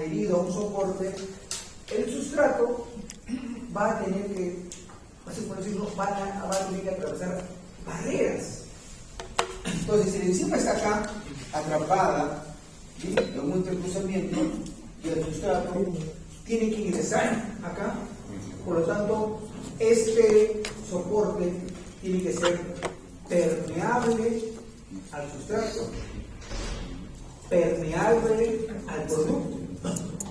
adherido a un soporte, el sustrato va a tener que, así por decirlo, va a tener que atravesar barreras. Entonces, si la enzima está acá, atrapada, ¿sí?, en un intercruzamiento, y el sustrato tiene que ingresar acá, por lo tanto, este soporte tiene que ser permeable al sustrato, permeable al producto,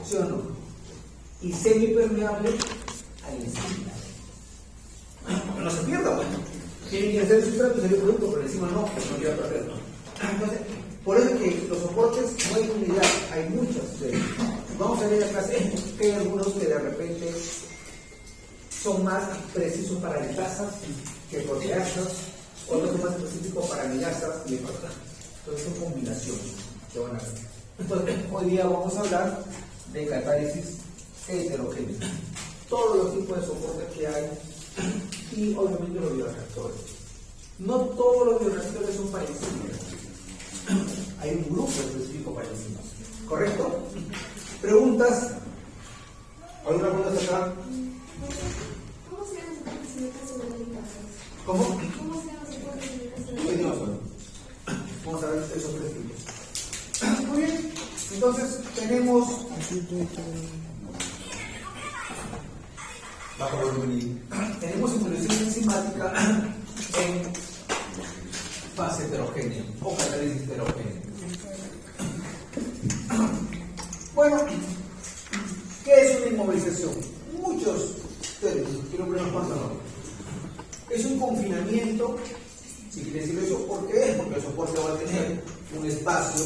¿sí o no? Y semipermeable al enzima. No se pierda, bueno. Tiene que ser el sustrato y el producto, pero encima no quiero perderlo. Entonces, por eso es que los soportes no hay unidad, hay muchos de ellos. Vamos a ver acá que hay algunos que de repente son más precisos para ligasas que proteasas, otros son más específicos para ligasas y proteasas. Entonces son combinaciones que van a ver. Entonces, hoy día vamos a hablar de catálisis heterogénea. Todos los tipos de soportes que hay y obviamente los bioreactores. No todos los bioreactores son para enzimas. Hay un grupo específico para enzimas. ¿Correcto? ¿Preguntas? ¿Alguna pregunta acá? ¿Cómo se llaman los soportes en el caso de las ligasas? ¿Cómo? ¿Cómo se llaman los soportes en el caso de las ligasas? Vamos a ver esos tres tipos. Muy bien. Entonces tenemos tenemos involución enzimática en fase heterogénea o catálisis heterogénea. Bueno, ¿qué es una inmovilización? Muchos términos, quiero poner unos cuantos nombres. Es un confinamiento, si quiere decir eso, ¿por qué? Porque el soporte va a tener un espacio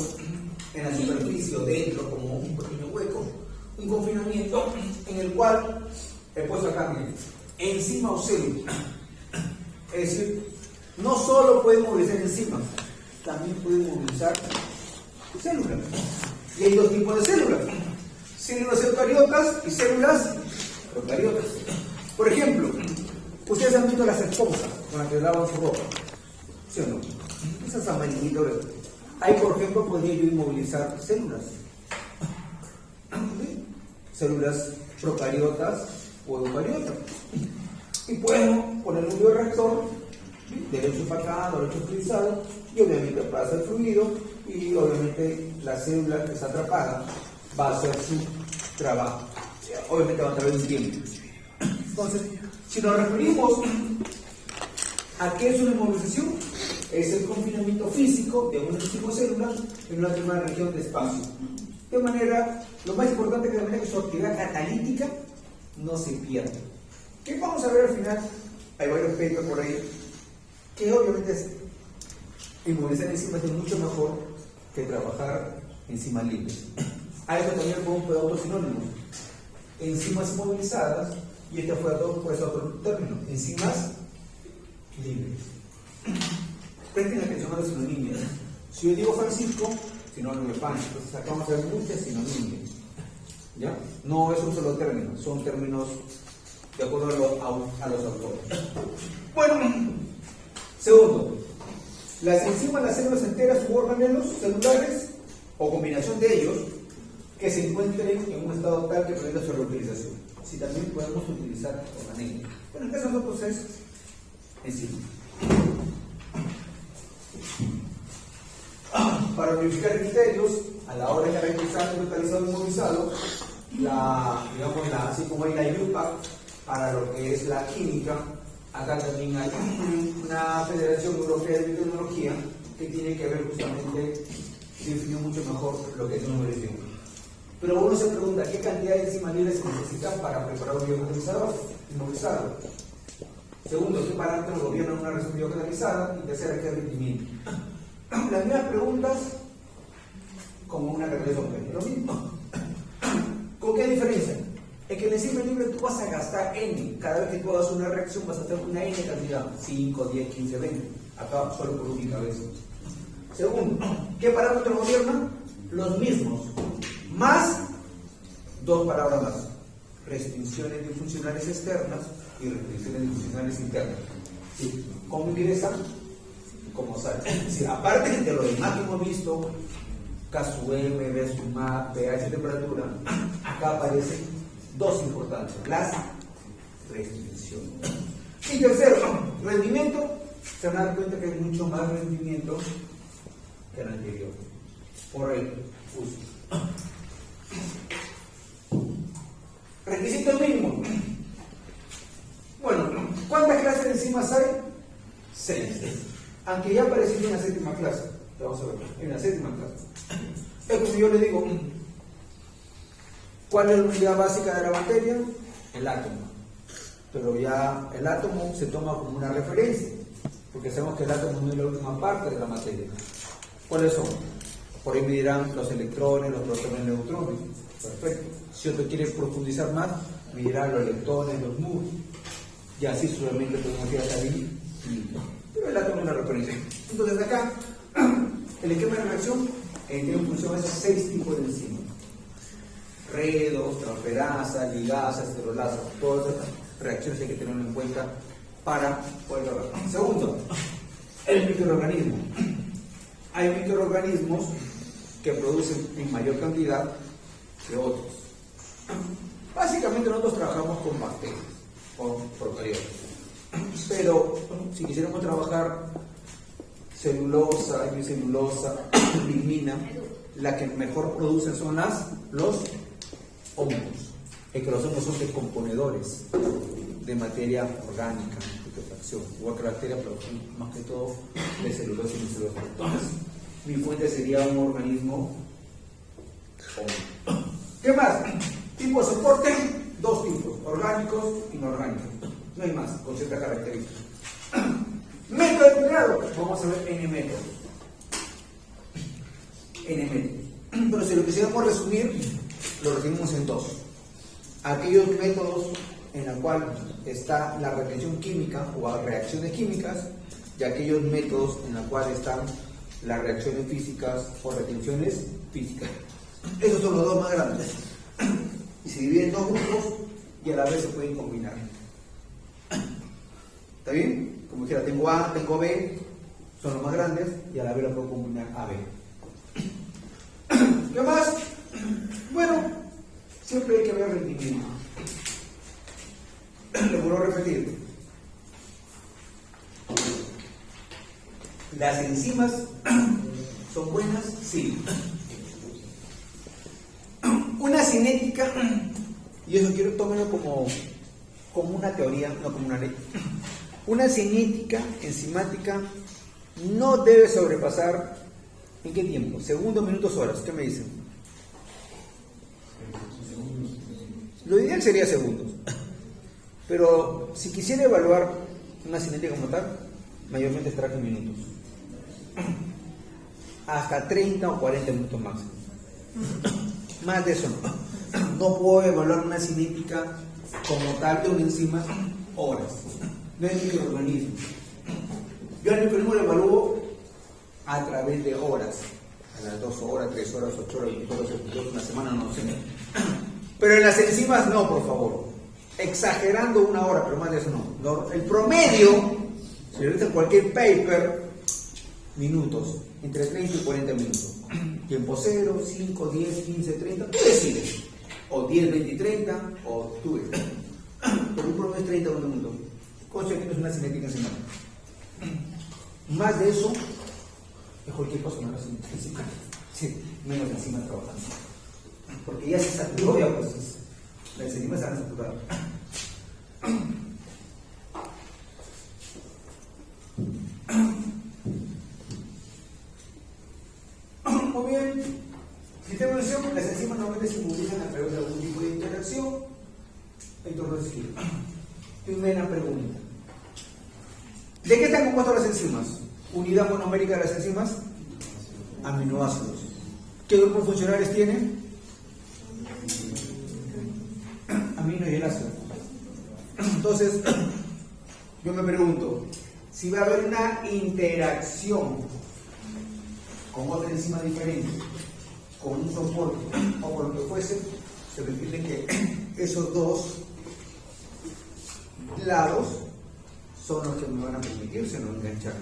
en la superficie o dentro, como un pequeño hueco, un confinamiento en el cual he puesto acá, miren, enzima o célula. Es decir, no solo puede movilizar enzimas, también puede movilizar células. Y hay dos tipos de células: células eucariotas y células procariotas. Por ejemplo, ustedes han visto las esponjas con las que lavan su ropa, ¿sí o no? Esas amarillitas. Ahí, por ejemplo, podría yo inmovilizar células. ¿Sí? Células procariotas o eucariotas. Y puedo poner un bioreactor, ¿sí?, derecho para acá, derecho utilizado, y obviamente pasa el fluido, y obviamente la célula que está atrapada va a hacer su trabajo. Obviamente va a través de un tiempo. Entonces, si nos referimos a qué es una inmovilización, es el confinamiento físico de una célula en una determinada región de espacio. De manera, lo más importante es que de manera que su actividad catalítica no se pierda. ¿Qué vamos a ver al final? Hay varios papers por ahí que obviamente es inmovilizar enzimas es mucho mejor que trabajar enzimas libres. A eso también podemos poner otros sinónimos: enzimas inmovilizadas, y este fue otro término: enzimas libres. Presten atención a los sinónimos. Si yo digo Francisco, sinónimo de pan. Entonces acá vamos a ver muchas sinónimos. ¿Ya? No es un solo término, son términos de acuerdo a los autores. Bueno, segundo, las enzimas, las células enteras u organelos celulares o combinación de ellos que se encuentren en un estado tal que permita su reutilización. Si también podemos utilizar organelos. Bueno, en el caso de nosotros es enzima. Para verificar criterios a la hora de caracterizar el metalizado inmovilizado, así como hay la IUPAC para lo que es la química, acá también hay una Federación Europea de Biotecnología que tiene que ver justamente, definir mucho mejor lo que es una inmovilización. Pero uno se pregunta, ¿qué cantidad de enzimas libres se necesitan para preparar un biocatalizador inmovilizado? Segundo, ¿qué parámetros gobiernan una reacción biocatalizada? Y tercera, ¿qué rendimiento? Las mismas preguntas como una catalización, lo mismo. ¿Con qué diferencia? Es que en el enzima libre tú vas a gastar N. Cada vez que tú hagas una reacción vas a hacer una N cantidad: 5, 10, 15, 20. Acá solo por única vez. Segundo, ¿qué parámetros gobiernan? Los mismos, más dos palabras más: restricciones disfuncionales externas y restricciones disfuncionales internas. ¿Sí? ¿Cómo ingresan? Como sale. Sí, aparte de lo demás que hemos visto, K sub M, B sub M, pH, temperatura, acá aparecen dos importantes, las restricciones. Y tercero, rendimiento, se van a dar cuenta que hay mucho más rendimiento que el anterior, por el uso. Requisitos mínimos. Bueno, ¿cuántas clases de enzimas hay? 6. Aunque ya apareció en la séptima clase. Vamos a ver, en la séptima clase. Es como yo le digo, ¿cuál es la unidad básica de la materia? El átomo. Pero ya el átomo se toma como una referencia, porque sabemos que el átomo no es la última parte de la materia. ¿Cuáles son? Por ahí me dirán los electrones, los protones, neutrones. Perfecto. Si otro quiere profundizar más, me dirán los leptones, los nubes. Y así solamente podemos ir a salir. Pero el átomo es la referencia. Entonces acá, el esquema de reacción tiene en función esos 6 tipos de enzimas. Redox, transferasa, ligasa, esterolasa. Todas estas reacciones hay que tenerlo en cuenta para poder lograr. Segundo, el microorganismo. Hay microorganismos que producen en mayor cantidad que otros. Básicamente nosotros trabajamos con bacterias, con procariotas. Pero si quisiéramos trabajar celulosa, hemicelulosa, lignina, la que mejor producen son los hongos. Es que los hongos son descomponedores de materia orgánica, de fracción. Igual que la bacteria, pero más que todo de celulosa y hemicelulosa. Entonces, mi fuente sería un organismo hongo. ¿Qué más? Tipo de soporte, 2 tipos, orgánicos e inorgánicos. No hay más, con ciertas características. Método de cuidado, vamos a ver N métodos. N métodos. Pero si lo quisiéramos resumir, lo resumimos en 2. Aquellos métodos en los cuales está la retención química o reacciones químicas, y aquellos métodos en los cuales están las reacciones físicas o retenciones físicas. Esos son los 2 más grandes. Y se dividen en 2 grupos y a la vez se pueden combinar. ¿Está bien? Como dijera, tengo A, tengo B, son los más grandes y a la vez lo puedo combinar A, B. ¿Qué más? Bueno, siempre hay que ver rendimiento. Le vuelvo a repetir. ¿Las enzimas son buenas? Sí. Una cinética, y eso quiero tomarlo como una teoría, no como una ley. Una cinética enzimática no debe sobrepasar, ¿en qué tiempo? Segundos, minutos, horas. ¿Qué me dicen? Lo ideal sería segundos. Pero si quisiera evaluar una cinética como tal, mayormente estará en minutos. Hasta 30 o 40 minutos máximo. Más de eso no. No puedo evaluar una cinética como tal de una enzima horas. No es microorganismo. Yo al microorganismo lo evalúo a través de horas. A las 2 horas, 3 horas, 8 horas, 24 horas, una semana, no sé. Pero en las enzimas no, por favor. Exagerando 1 hora, pero más de eso no. El promedio, si lo en cualquier paper, minutos. Entre 30 y 40 minutos. Tiempo 0, 5, 10, 15, 30. Tú decides. O 10, 20 y 30, o tú decides. Pero un promedio es 30 minutos. Cosa que no es una cinética enzimática. Más de eso, es cualquier cosa menos enzimática. Sí, menos enzimas trabajando. Porque ya se saturó, ya pues las enzimas se han saturado. Muy bien. Sistema de acción, las enzimas normalmente se movilizan a través de algún tipo de interacción. Entonces, primera pregunta. ¿De qué están compuestas las enzimas? Unidad monomérica de las enzimas, aminoácidos. ¿Qué grupos funcionales tienen? Amino y el ácido. Entonces, yo me pregunto, si va a haber una interacción con otra enzima diferente, con un soporte o con lo que fuese, se refiere que esos 2 lados son los que me van a permitirse no enganchar.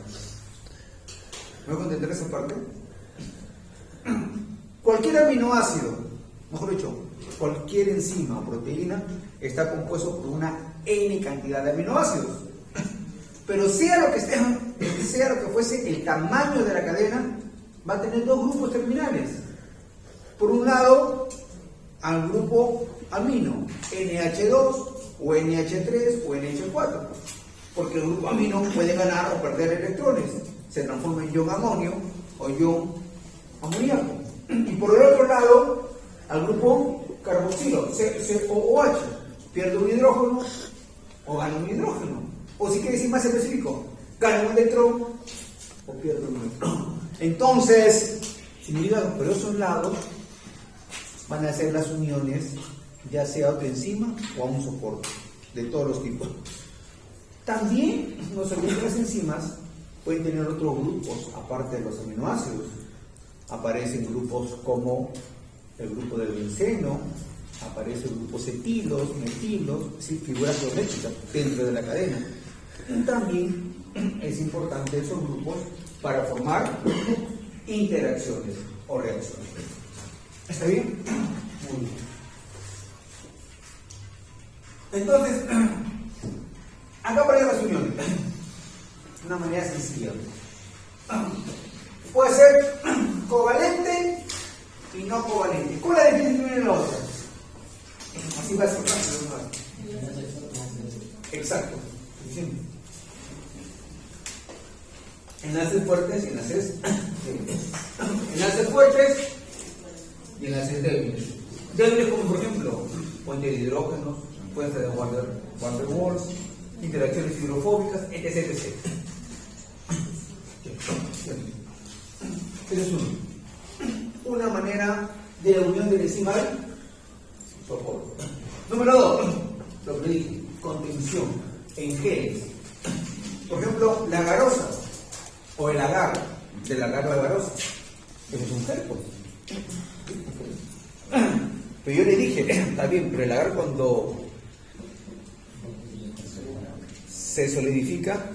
¿Me voy a contentar esa parte? Cualquier aminoácido, mejor dicho, cualquier enzima o proteína está compuesto por una N cantidad de aminoácidos. Pero sea lo que fuese el tamaño de la cadena, va a tener dos grupos terminales. Por un lado, al grupo amino, NH2 o NH3 o NH4, porque el grupo amino puede ganar o perder electrones, se transforma en ion amonio o ion amoníaco. Y por el otro lado, al grupo carboxilo, COOH, pierde un hidrógeno o gana un hidrógeno. O si quiere decir más específico, gana un electrón o pierde un electrón. Entonces, si me digan por esos lados, van a ser las uniones, ya sea a otra enzima o a un soporte, de todos los tipos. También, no se olviden que las enzimas pueden tener otros grupos, aparte de los aminoácidos. Aparecen grupos como el grupo del benceno, aparecen grupos etilos, metilos, ¿sí? Figuras geométricas dentro de la cadena. Y también es importante esos grupos para formar interacciones o reacciones. ¿Está bien? Muy bien. Entonces, acá aparecen las uniones. De una manera sencilla. Puede ser covalente y no covalente. ¿Cuál es la definición de la otra? Así va a ser. Exacto. Enlaces fuertes y enlaces débiles. Enlaces fuertes y enlaces débiles. Débiles como por ejemplo puente de hidrógenos, puente de Van der Waals, interacciones hidrofóbicas, etc. etc. Esa es una manera de la unión de enzima del soporte. Número 2, lo que dije, contención en geles. Por ejemplo, la agarosa o el agar del agar agarosa. Eso es un gel, pues. Pero yo le dije, está bien, pero el agar cuando se solidifica,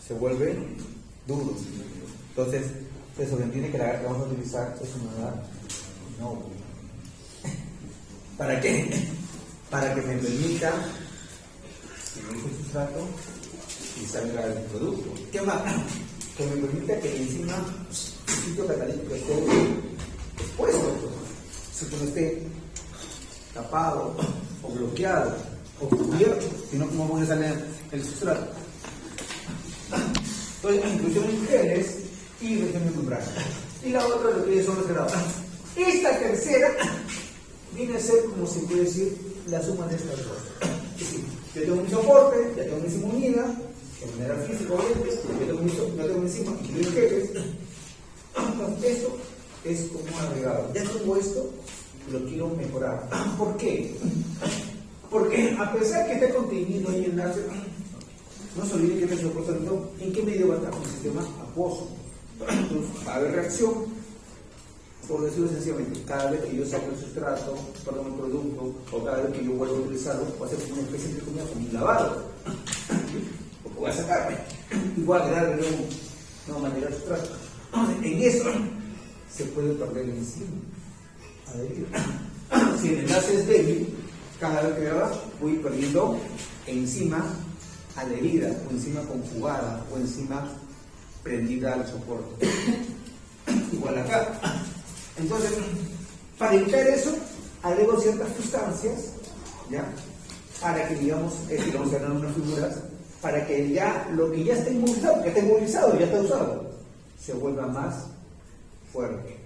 se vuelve duro. Entonces, se sobreentiende que el agar que vamos a utilizar es un agar no. ¿Para qué? Para que me permita que me el sustrato y salga el producto. ¿Qué más? Que me permita que encima el sitio catalítico esté expuesto, si no esté tapado o bloqueado o cubierto, sino como voy a salir el sustrato. Entonces, inclusión en geles y región de membrana. Y la otra lo que son los grados. Esta tercera viene a ser, como se puede decir, la suma de estas dos. Es decir, yo tengo mi soporte, ya tengo mi enzima unida, de manera física, obviamente, yo tengo mi enzima y mis geles. Entonces, esto es como un agregado. Ya tengo esto, lo quiero mejorar. ¿Por qué? Porque a pesar que esté contenido ahí en enlace, no se olvide que este soporte, ¿en qué medio va a estar? Un sistema acuoso. Entonces, va a haber reacción, por decirlo sencillamente, cada vez que yo saco el sustrato, perdón, el producto, o cada vez que yo vuelvo a utilizarlo, va a ser como una especie de comida, como un lavado. Porque voy a sacarme y voy a agregarle de nueva manera el sustrato. En eso se puede perder el enzima adherida. Si el enlace es débil, cada vez que haga, voy perdiendo enzima adherida, o enzima conjugada, o enzima prendida al soporte. Igual acá. Entonces, para evitar eso, agrego ciertas sustancias, ¿ya? Para que, digamos, vamos a ganar unas figuras, para que ya lo que ya está inmovilizado, ya está usado, se vuelva más fuerte.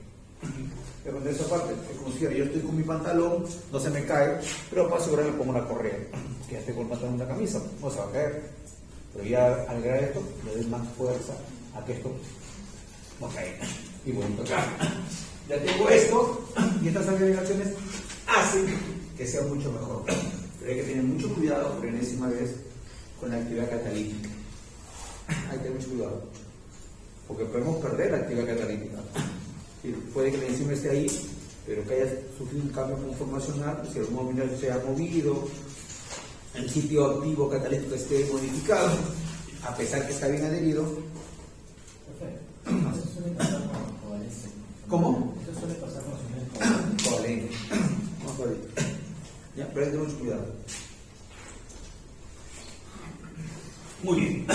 Pero de esa parte, es como si yo estoy con mi pantalón, no se me cae, pero para asegurar le pongo una correa, que ya estoy con el pantalón en la camisa, no se va a caer. Pero ya al agregar esto, le doy más fuerza a que esto no caiga. Y bueno, acá ya tengo esto, y estas agregaciones hacen que sea mucho mejor. Pero hay que tener mucho cuidado, por enésima vez, con la actividad catalítica. Hay que tener mucho cuidado, porque podemos perder la actividad catalítica. Puede que la enzima esté ahí, pero que haya sufrido un cambio conformacional, si algún mineral se ha movido, el sitio activo catalítico esté modificado, a pesar que está bien adherido. Eso suele pasar con la covalencia. ¿Cómo? Eso suele pasar con la ¿Ya? Pero hay que tener mucho cuidado. Muy bien.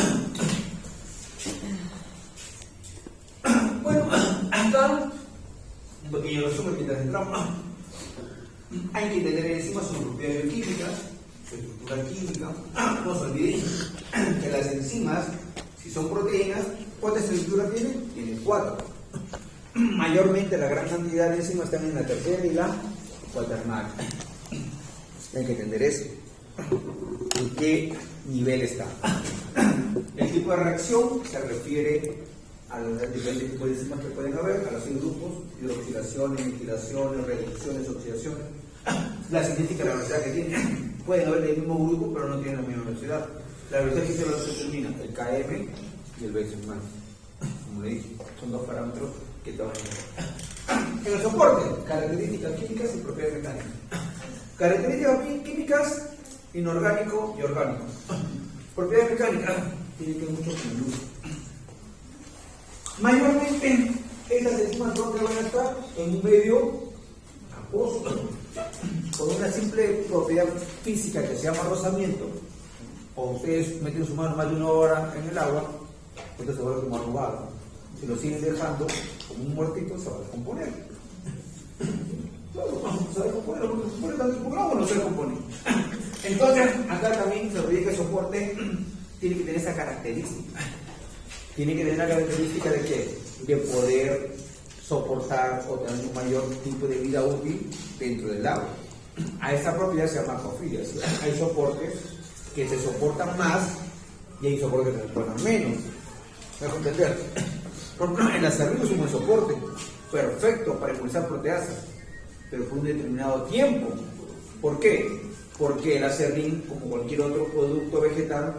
Bueno, acá un pequeño resumen mientras entramos. Hay que entender enzimas sus propiedades bioquímicas, su estructura química. No se olviden que las enzimas, si son proteínas, ¿cuántas estructuras tienen? Tienen 4. Mayormente la gran cantidad de enzimas están en la tercera y la cuaternaria. Hay que entender eso. ¿En qué nivel está? El tipo de reacción se refiere a los diferentes tipos de enzimas que pueden haber, a los 6 grupos: hidroxilaciones, metilaciones, reducciones, oxidaciones. La cinética, la velocidad que tienen, pueden haber del mismo grupo, pero no tienen la misma velocidad. La velocidad que se determina el Km y el Bexman. Como le dije, son 2 parámetros que te van a ver. En el soporte, características químicas y propiedades mecánicas. Características químicas, inorgánico y orgánico. Propiedades mecánicas, tiene que ver mucho con el uso. Mayormente, estas enzimas donde van a estar en un medio acuoso, con una simple propiedad física que se llama rozamiento. O ustedes meten su mano más de 1 hora en el agua, entonces se vuelve como arrugado. Si lo siguen dejando como un muertito, se va a descomponer. Se va a descomponer, lo que se pone tanto como agua no se descompone. Entonces, acá también se olvida que el soporte tiene que tener esa característica. Tiene que tener la característica de que de poder soportar o tener un mayor tipo de vida útil dentro del agua. A esa propiedad se llama acofilia. Hay soportes que se soportan más y hay soportes que se soportan menos. ¿Me dejo entender? Porque el acerrín es un buen soporte, perfecto para impulsar proteasas, pero por un determinado tiempo. ¿Por qué? Porque el acerrín, como cualquier otro producto vegetal,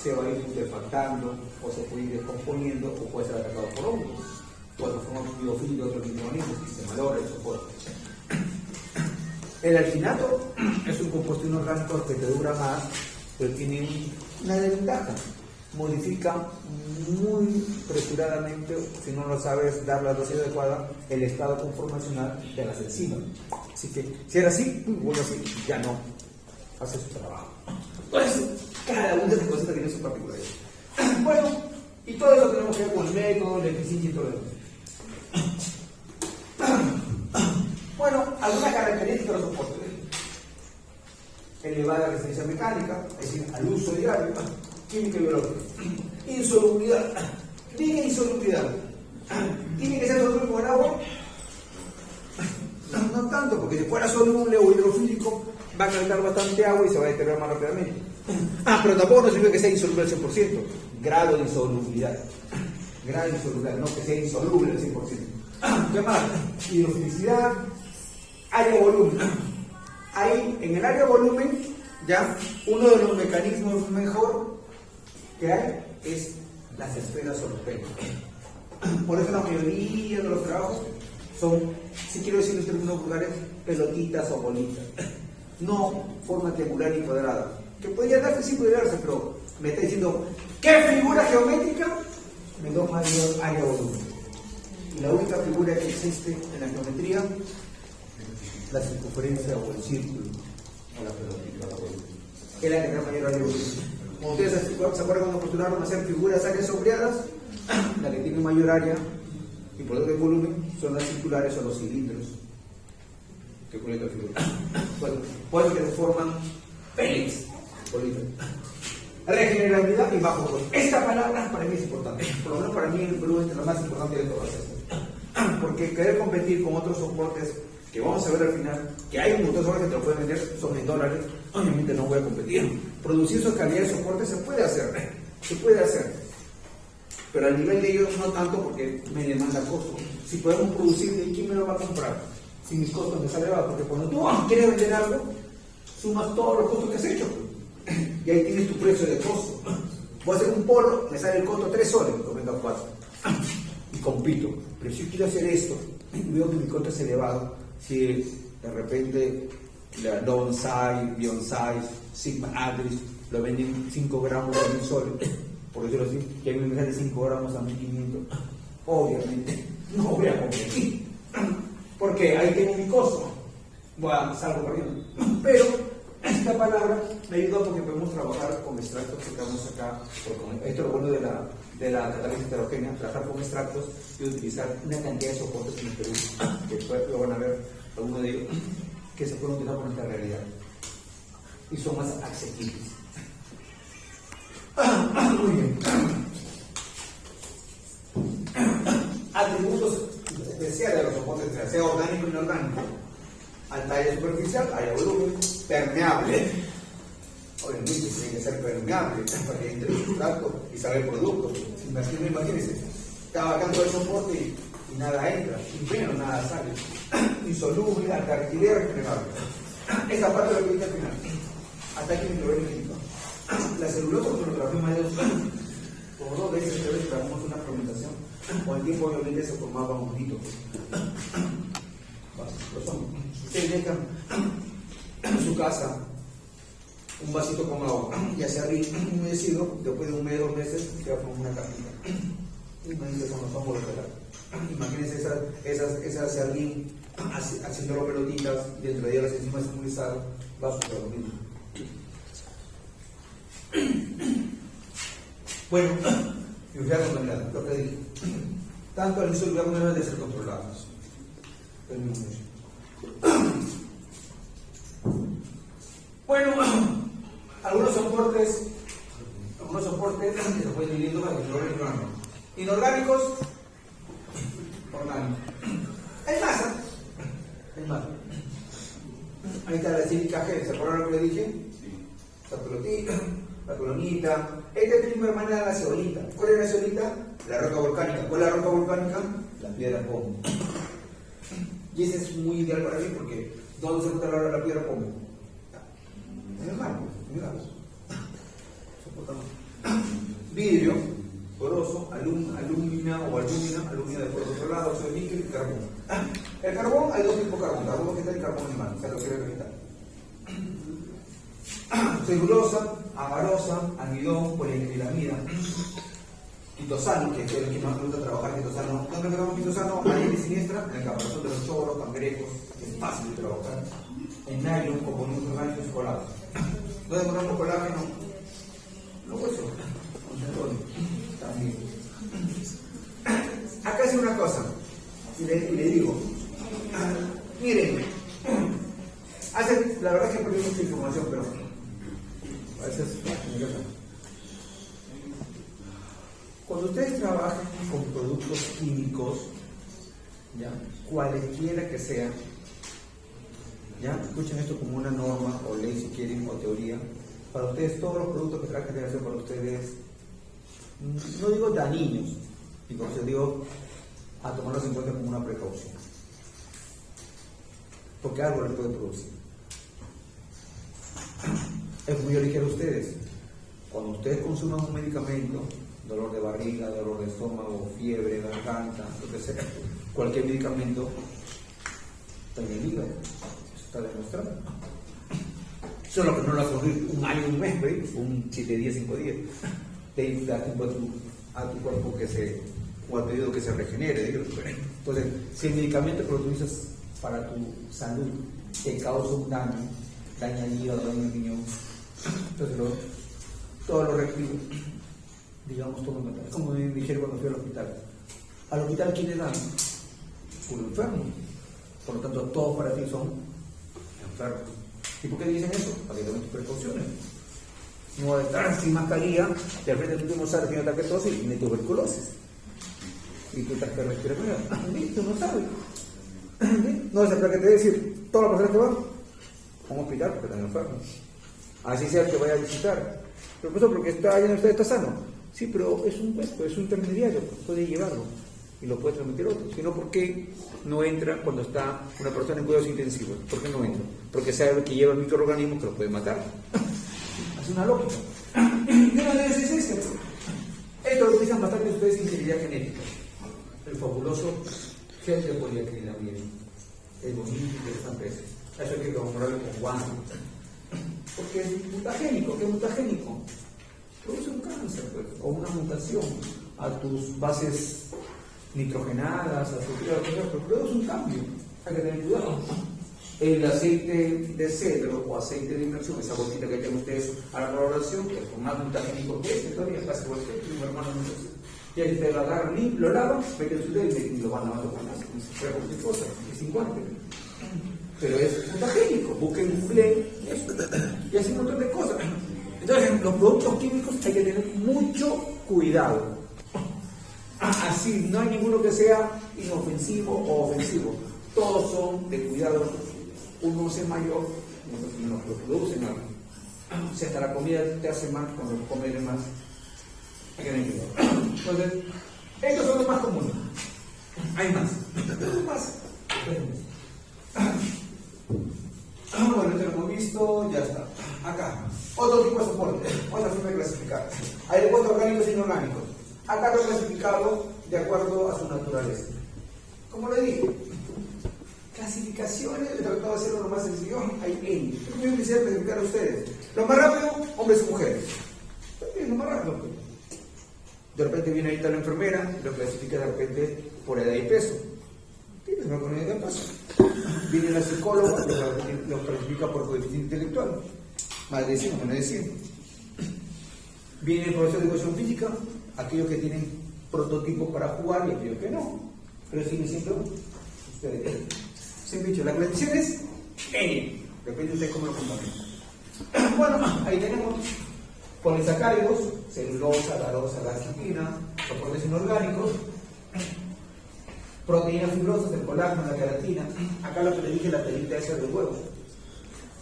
se va a ir putrefactando, o se puede ir descomponiendo, o puede ser atacado por hongos, o de forma biofílica de otros microorganismos, y se malogra el soporte. El alginato es un compuesto inorgánico que te dura más, pero tiene una desventaja. Modifica muy apresuradamente, si no lo sabes dar la dosis adecuada, el estado conformacional de las enzimas. Así que, si era así, bueno, así, ya no hace su trabajo. Pues, cada una de esas cosas tiene su particularidad. Bueno, y todo eso tenemos que ver con el método, la eficiencia y todo eso. Bueno, algunas características de los soportes. Elevada resistencia mecánica, es decir, al uso diario, química y biológica. Insolubilidad. Diga insolubilidad. ¿Tiene que ser soluble con el agua? No tanto, porque si fuera soluble o hidrofílico, va a calentar bastante agua y se va a deteriorar más rápidamente. Pero tampoco no sirve que sea insoluble al 100%. Grado de insolubilidad. Grado de insolubilidad, no que sea insoluble al 100%. ¿Qué más? Hidrofilicidad, área-volumen. Ahí, en el área-volumen, ya, uno de los mecanismos mejor que hay es las esferas o los pelos. Por eso la mayoría de los trabajos son, si quiero decir en términos vulgares, pelotitas o bolitas. No forma triangular y cuadrada. Que podría darse, sí podría darse, pero me está diciendo, ¿qué figura geométrica? Me da mayor área-volumen. Y la única figura que existe en la geometría, la circunferencia o el círculo, o la pelotita, es la que da mayor área-volumen. Como ustedes se acuerdan cuando postularon a hacer figuras áreas sombreadas, la que tiene mayor área y por lo tanto el volumen son las circulares o los cilindros que ponen la figura. Bueno, por eso que se forman pellets. Regenerabilidad y bajo costo. Esta palabra para mí es importante. Por lo menos para mí en Perú es la más importante de todas estas. Porque querer competir con otros soportes que vamos a ver al final, que hay un montón de soportes que te lo pueden vender, son en dólares, obviamente no voy a competir. Producir su calidad de soporte se puede hacer, pero al nivel de ellos no tanto porque me demanda costo. Si podemos producir, ¿de quién me lo va a comprar? Si mis costos me salen bajos, porque cuando tú quieres vender algo, sumas todos los costos que has hecho, y ahí tienes tu precio de costo. Voy a hacer un polo, me sale el costo 3 soles, lo vendo a 4, y compito. Pero si yo quiero hacer esto, y veo que mi costo es elevado, si de repente la Downside, Beyondside, Sigma Adris lo venden 5 gramos a 1000 soles, por decirlo así, y a mí me sale 5 gramos a 1500, obviamente no voy a competir, porque ahí tengo mi costo, salgo perdiendo. Pero Bárbara me ayudó porque podemos trabajar con extractos que estamos acá. Esto es lo bueno de la catálisis heterogénea, trabajar con extractos y utilizar una cantidad de soportes en el Perú, que después lo van a ver algunos de ellos, que se pueden utilizar por nuestra realidad y son más accesibles. Muy bien. Atributos especiales de los soportes, sea orgánico y inorgánico. Al talle superficial, haya volumen, permeable. Obviamente tiene que ser permeable para que entre el sustrato y salga el producto. Imagínense, está bajando el soporte y nada entra, y menos nada sale. Insoluble, alcalinidad, regenerable. Esa parte lo que dice al final. Hasta aquí me lo ven químico. La celulosa, cuando lo trabajamos más de como 2 veces, 3 veces trabajamos una fermentación. Con el tiempo, obviamente, se formaba un poquito. Ustedes dejan en su casa un vasito con agua, ya sea humedecido, después de 1 mes, 2 meses, queda como una capita. Imagínense cuando son por el imagínense esas sardín haciendo pelotitas, dentro de ellas encima es muy sal, va a suceder lo mismo. Bueno, y ustedes contaminados, lo que dije. Tanto el insoluble como deben de ser controlados. Bueno, algunos soportes que se pueden dividir en inorgánicos. Inorgánicos, orgánicos. Es más. Ahí está la sílica gel, ¿se acuerdan lo que le dije? La pelotita, la colonita. Esta es prima hermana de la ceolita. ¿Cuál es la ceolita? La roca volcánica. ¿Cuál es la roca volcánica? La piedra pómez. Y ese es muy ideal para mí porque ¿dónde se encuentra la piedra pómez? En el mar, en el agua. Vidrio, poroso, alumina de por otro lado, óxido de níquel y carbón. El carbón, hay 2 tipos de carbón, carbón vegetal y carbón animal, o sea, lo que es vegetal. Celulosa, agarosa, almidón, polietilamida, quitosano, que es el que más me gusta trabajar, quitosano. ¿Dónde pegamos quitosano? A diestra y siniestra, en el caparazón de los choros, cangrejos, que es fácil de trabajar. En nylon, componentes orgánicos y colágeno. ¿Dónde encontramos colágeno? Los huesos. También. Acá hace una cosa, y le digo, miren, la verdad es que perdí mucha información, pero a veces cuando ustedes trabajan con productos químicos, ¿ya? Cualesquiera que sean, ¿ya? Escuchen esto como una norma o ley si quieren o teoría. Para ustedes todos los productos que trabajan deben ser para ustedes, no digo dañinos, digo a tomarlos en cuenta como una precaución, porque algo les puede producir. Es como yo le dije a ustedes, cuando ustedes consuman un medicamento, dolor de barriga, dolor de estómago, fiebre, garganta, lo que sea, cualquier medicamento, también el hígado, eso está demostrado. Solo que no lo vas a sufrir 1 año, 1 mes, ¿ve? Un 7 días, 5 días. Te inflas a tu cuerpo o al pedido que se regenere. ¿Digo? Entonces, si el medicamento que lo utilizas para tu salud te causa un daño, daña el hígado, daña el riñón, entonces todo lo reactivo, digamos, todo lo metal. Como me dijeron cuando fui al hospital. Al hospital, ¿quién le dan? Un enfermo. Por lo tanto, todos para ti son enfermos. ¿Y por qué dicen eso? Para que tomen tus precauciones. No va a estar sin mascarilla, de repente tú no sabes que tiene taquetosis y tiene tuberculosis. Y tú estás que respiras con ella. Tú no sabes. No es el que te decir, todas las personas que van a un hospital porque están enfermos. Así sea que vaya a visitar. Pero eso porque está lleno, usted está sano. Sí, pero es un huésped, es un intermediario, puede llevarlo y lo puede transmitir a otro. Si no, ¿por qué no entra cuando está una persona en cuidados intensivos? ¿Por qué no entra? Porque sabe que lleva el microorganismo que lo puede matar. Es una lógica. ¿Qué no debe ser esto? Esto lo utilizan bastante ustedes en ingeniería genética. El fabuloso gel de poliacrilamida. Es bonito y interesante eso. Eso hay que compararlo con guantes. Porque es mutagénico. ¿Qué es mutagénico? Produce un cáncer, pues, o una mutación a tus bases nitrogenadas, a tu pero produce un cambio. Hay que tener cuidado. El aceite de cedro o aceite de inmersión, esa bolsita que tienen ustedes a la coloración, que es con más mutagénico que este, todavía casi igual que mi hermano no sé. Y ahí ustedes lo agarran, lo lavan, meten ustedes y lo van lavando con más, como si fuera cualquier cosa, es 50. Pero es mutagénico, busquen Google eso, y así un montón de cosas. Entonces, los productos químicos hay que tener mucho cuidado. Así, no hay ninguno que sea inofensivo o ofensivo. Todos son de cuidado. Uno es mayor, otros menos lo producen algo. Si hasta la comida te hace mal, cuando comes de más, hay que tener cuidado. Entonces, estos son los más comunes. Hay más. Bueno, esto lo hemos visto, ya está. Acá, otro tipo de soporte, otra forma de clasificar. Hay deportes orgánicos e inorgánicos. Acá lo he clasificado de acuerdo a su naturaleza. Como le dije, clasificaciones, he tratado de hacerlo lo más sencillo. Hay N. Yo quisiera clasificar a ustedes. Lo más rápido, hombres y mujeres. Es lo más rápido. De repente viene ahorita la enfermera, lo clasifica de repente por edad y peso. ¿Qué les va a poner de paso? Viene la psicóloga, lo clasifica por coeficiente intelectual. Más de 100, menos de 100. Viene el profesor de educación física, aquellos que tienen prototipos para jugar y aquellos que no. Pero siguen siendo ustedes. Siempre dicho, la clasificación es N. Depende de ustedes cómo lo componen. Bueno, ahí tenemos polisacáridos, celulosa, garosa, gasquipina, soportes inorgánicos, proteínas fibrosas, el colágeno, la queratina. Acá lo que le dije, la telita esa del huevo.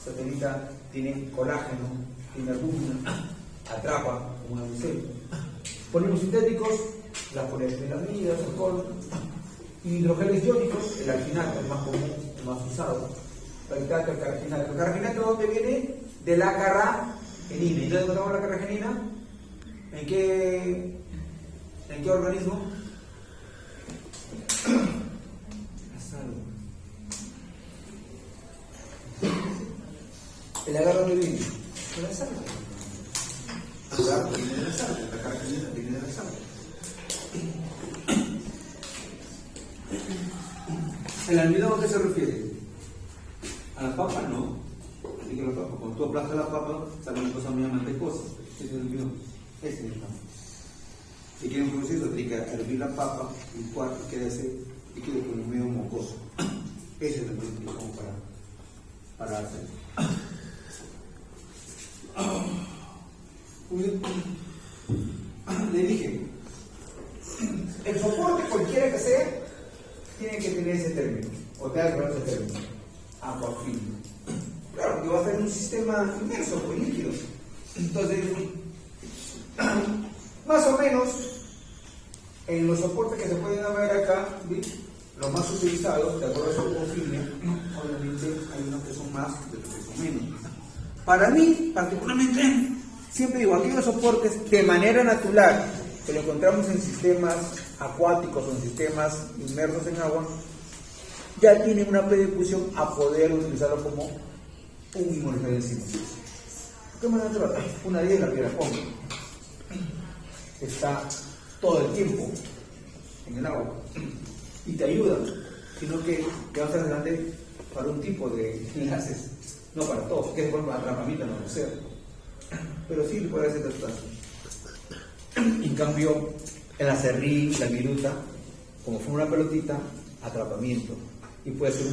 Esa telita tiene colágeno, tiene albúmina, atrapa como una micela. Polímeros sintéticos, las poliacrilamidas, alcohol, hidrogeles iónicos, el alginato, el más común, el más usado. El carraginato. ¿El carraginato dónde viene? De la carragenina. ¿Y dónde encontramos la carragenina? ¿En qué organismo? La salud. ¿El agar dónde viene? De la salud. El agar viene de la salud. La carragenina viene de la salud. ¿El almidón a qué se refiere? ¿A la papa? No. Así que la papa, cuando tú aplastas la papa, sale una cosa muy mantecosa. Ese es el almidón. Ese es el almidón. Si quieren producir eso, tienen que hervir la papa, licuar y queda ese líquido con el medio mocoso. Ese es el almidón que usamos para hacer. Le dije, el soporte cualquiera que sea, tiene que tener ese término, o te haga ese término, aquafilm. Claro, porque va a ser un sistema inmerso, con líquidos. Entonces, más o menos, en los soportes que se pueden ver acá, los más utilizados, de acuerdo a su aquafilm, obviamente hay unos que son más y otros que son menos. Para mí, particularmente, siempre digo, aquellos soportes de manera natural, que lo encontramos en sistemas acuáticos o en sistemas inmersos en agua, ya tienen una predisposición a poder utilizarlo como un inmunogenio encima. ¿Qué manera natural? Una dieta que la pongo. Está todo el tiempo en el agua y te ayuda, sino que te vas adelante para un tipo de enlaces, no para todos, que es bueno para atrapamiento, no lo sé, pero sí puede hacer tatuaje. En cambio, el acerrín, la viruta, como fue una pelotita, atrapamiento, y puede ser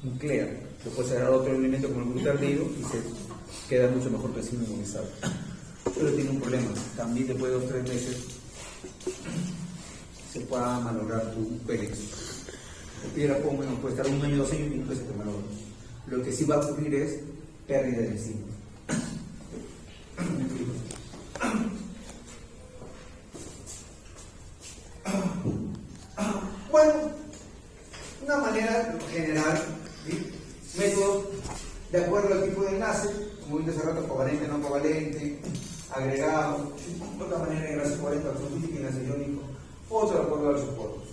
un clear, que puede ser otro elemento como el gluten ardido y se queda mucho mejor que el inmunizado. Pero tiene un problema, también después de 2 o 3 meses se pueda malograr tu pélex. El piedra pongo, puede estar 1 año, 2 años y nunca se te malogra. Lo que sí va a ocurrir es pérdida de enzimas. Bueno, una manera general, ¿sí? Métodos de acuerdo al tipo de enlace, como viste hace rato, covalente, no covalente, agregado, otra manera de enlace covalente, absolutista y enlace iónico, otro de acuerdo al soporte.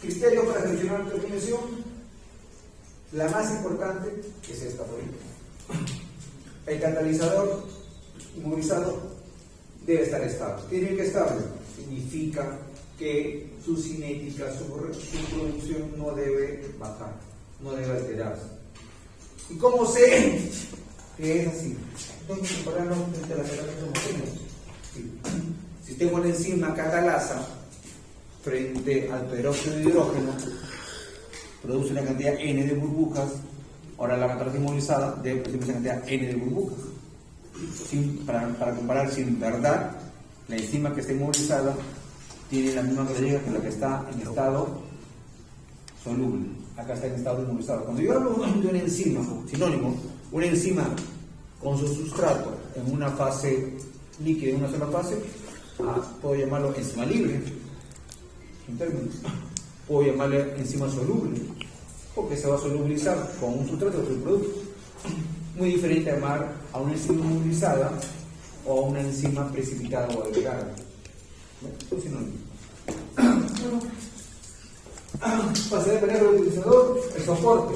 Criterios para seleccionar la definición, la más importante es esta por ejemplo. El catalizador inmunizado debe estar estable. ¿Qué significa estable? Significa que su cinética, su producción no debe bajar, no debe alterarse. ¿Y cómo sé que es así? Tengo que compararlo frente a las relaciones homogéneas. Sí. Si tengo una enzima catalasa frente al peróxido de hidrógeno, produce una cantidad N de burbujas. Ahora la catalasa inmovilizada debe producir una cantidad N de burbujas. Para comparar si en verdad la enzima que está inmovilizada tiene la misma característica que la que está en estado soluble. Acá está en estado inmovilizado. Cuando yo hablo de una enzima, sinónimo, una enzima con su sustrato en una fase líquida, en una sola fase, puedo llamarlo enzima libre, en términos. Puedo llamarle enzima soluble, porque se va a solubilizar con un sustrato o un producto. Muy diferente a llamar a una enzima inmovilizada o a una enzima precipitada o agregada. Son sinónimos. Pasé de poner el utilizador, el soporte.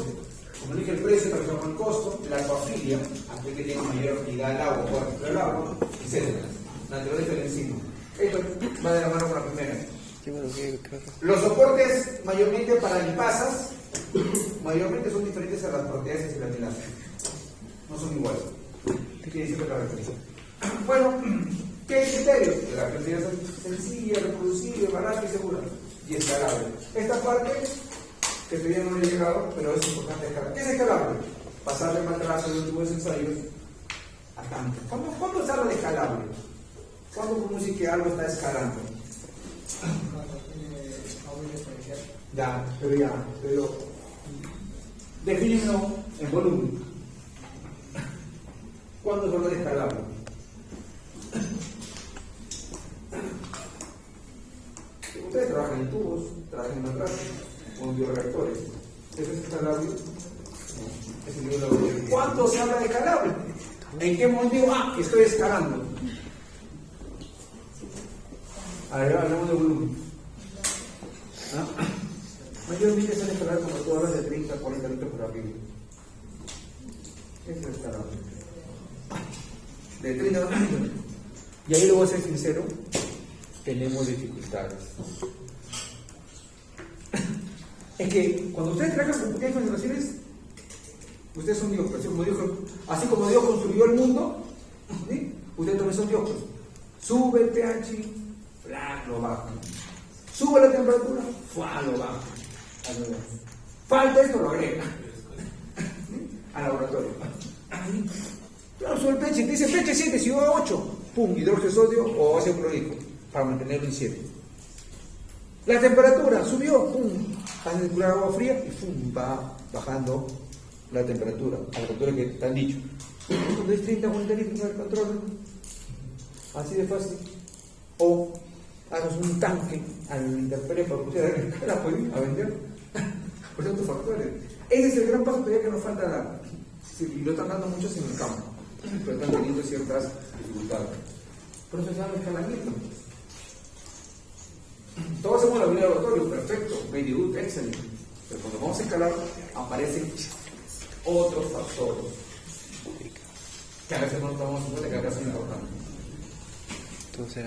Como dije, el precio, la relación con el costo, la acuafilia, aquel que tiene mayor afinidad al agua, o al el agua, etc. La naturaleza del enzima. Esto va de la mano con la primera. Los soportes, mayormente para lipasas, mayormente son diferentes a las proteasas y las milasas. No son iguales. ¿Qué quiere decir la referencia? Bueno, ¿qué criterio? La cantidad sencilla, reproducible, barata y segura. Y escalable. Esta parte, que todavía no le he llegado, pero es importante escalar. ¿Qué es escalable? Pasarle matrazo de los ensayos a tanto. ¿Cuándo se habla de escalable? ¿Cuándo podemos decir que algo está escalando? Ya, pero defínenlo en volumen. ¿Cuándo se habla de escalable? Ustedes trabajan en tubos, trabajan en matraces o en bioreactores. ¿Eso es escalable? No. ¿Cuándo se habla de escalable? ¿En qué momento digo, estoy escalando? A ver, hablamos de volumen. Mayormente se han escalado como tú hablas de 30 a 40 litros por arriba. Eso es escalable. De 30 a 40. Y ahí lo voy a ser sincero, tenemos dificultades. Es que cuando ustedes trabajan con pequeñas concentraciones, ustedes son Dios, así como Dios construyó el mundo, ¿sí? Ustedes también son Dios. Sube el pH, lo bajan. Sube la temperatura, lo bajan. Falta esto, lo agrega. Al laboratorio. Claro, sube el pH, te dice pH 7, si va a 8, pum, hidróxido de sodio o ácido clorhídrico, para mantenerlo en 7. La temperatura subió, pum, van a circular agua fría y pum, va bajando la temperatura, a la temperatura que te han dicho. Cuando es 30 40 litros del control, así de fácil. O hagas un tanque al interperie para que ustedes la pueden a vender por otros factores. Ese es el gran paso todavía que nos falta dar. Sí, y lo están dando muchos en el campo, pero están teniendo ciertas dificultades. Por eso se llama escalamiento. Todos hacemos la vida de laboratorio, perfecto, very good, excelente. Pero cuando vamos a escalar, aparecen otros factores que a veces no nos damos cuenta que acá son importantes. Entonces,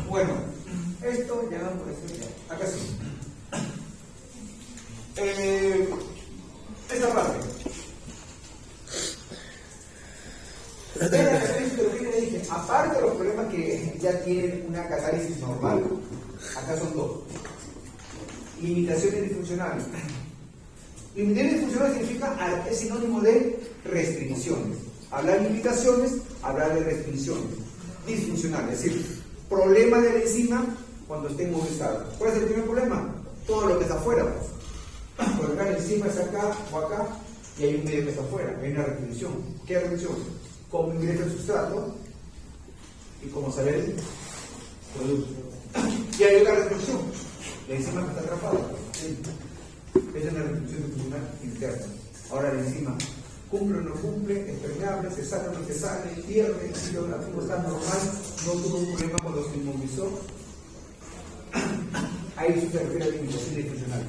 bueno, esto ya no puede ser ya. Acá sí. Esta parte. Aparte de los problemas que ya tienen una catálisis normal, acá son dos. Limitaciones disfuncionales. Limitaciones disfuncionales significa, es sinónimo de restricciones. Hablar de limitaciones, hablar de restricciones. Disfuncionales, es decir, problema de la enzima cuando esté inmovilizada. ¿Cuál es el primer problema? Todo lo que está afuera. Porque acá la enzima es acá o acá y hay un medio que está afuera, hay una restricción. ¿Qué restricción? Cómo ingresa el sustrato y cómo sale el producto. Y hay otra restricción, la enzima que está atrapada. Esa es una restricción funcional interna. Ahora la enzima cumple o no cumple, es permeable, se sale o no se sale, pierde, si lo está normal, no tuvo un problema cuando se inmovilizó. Ahí se refiere a la limitación disfuncional.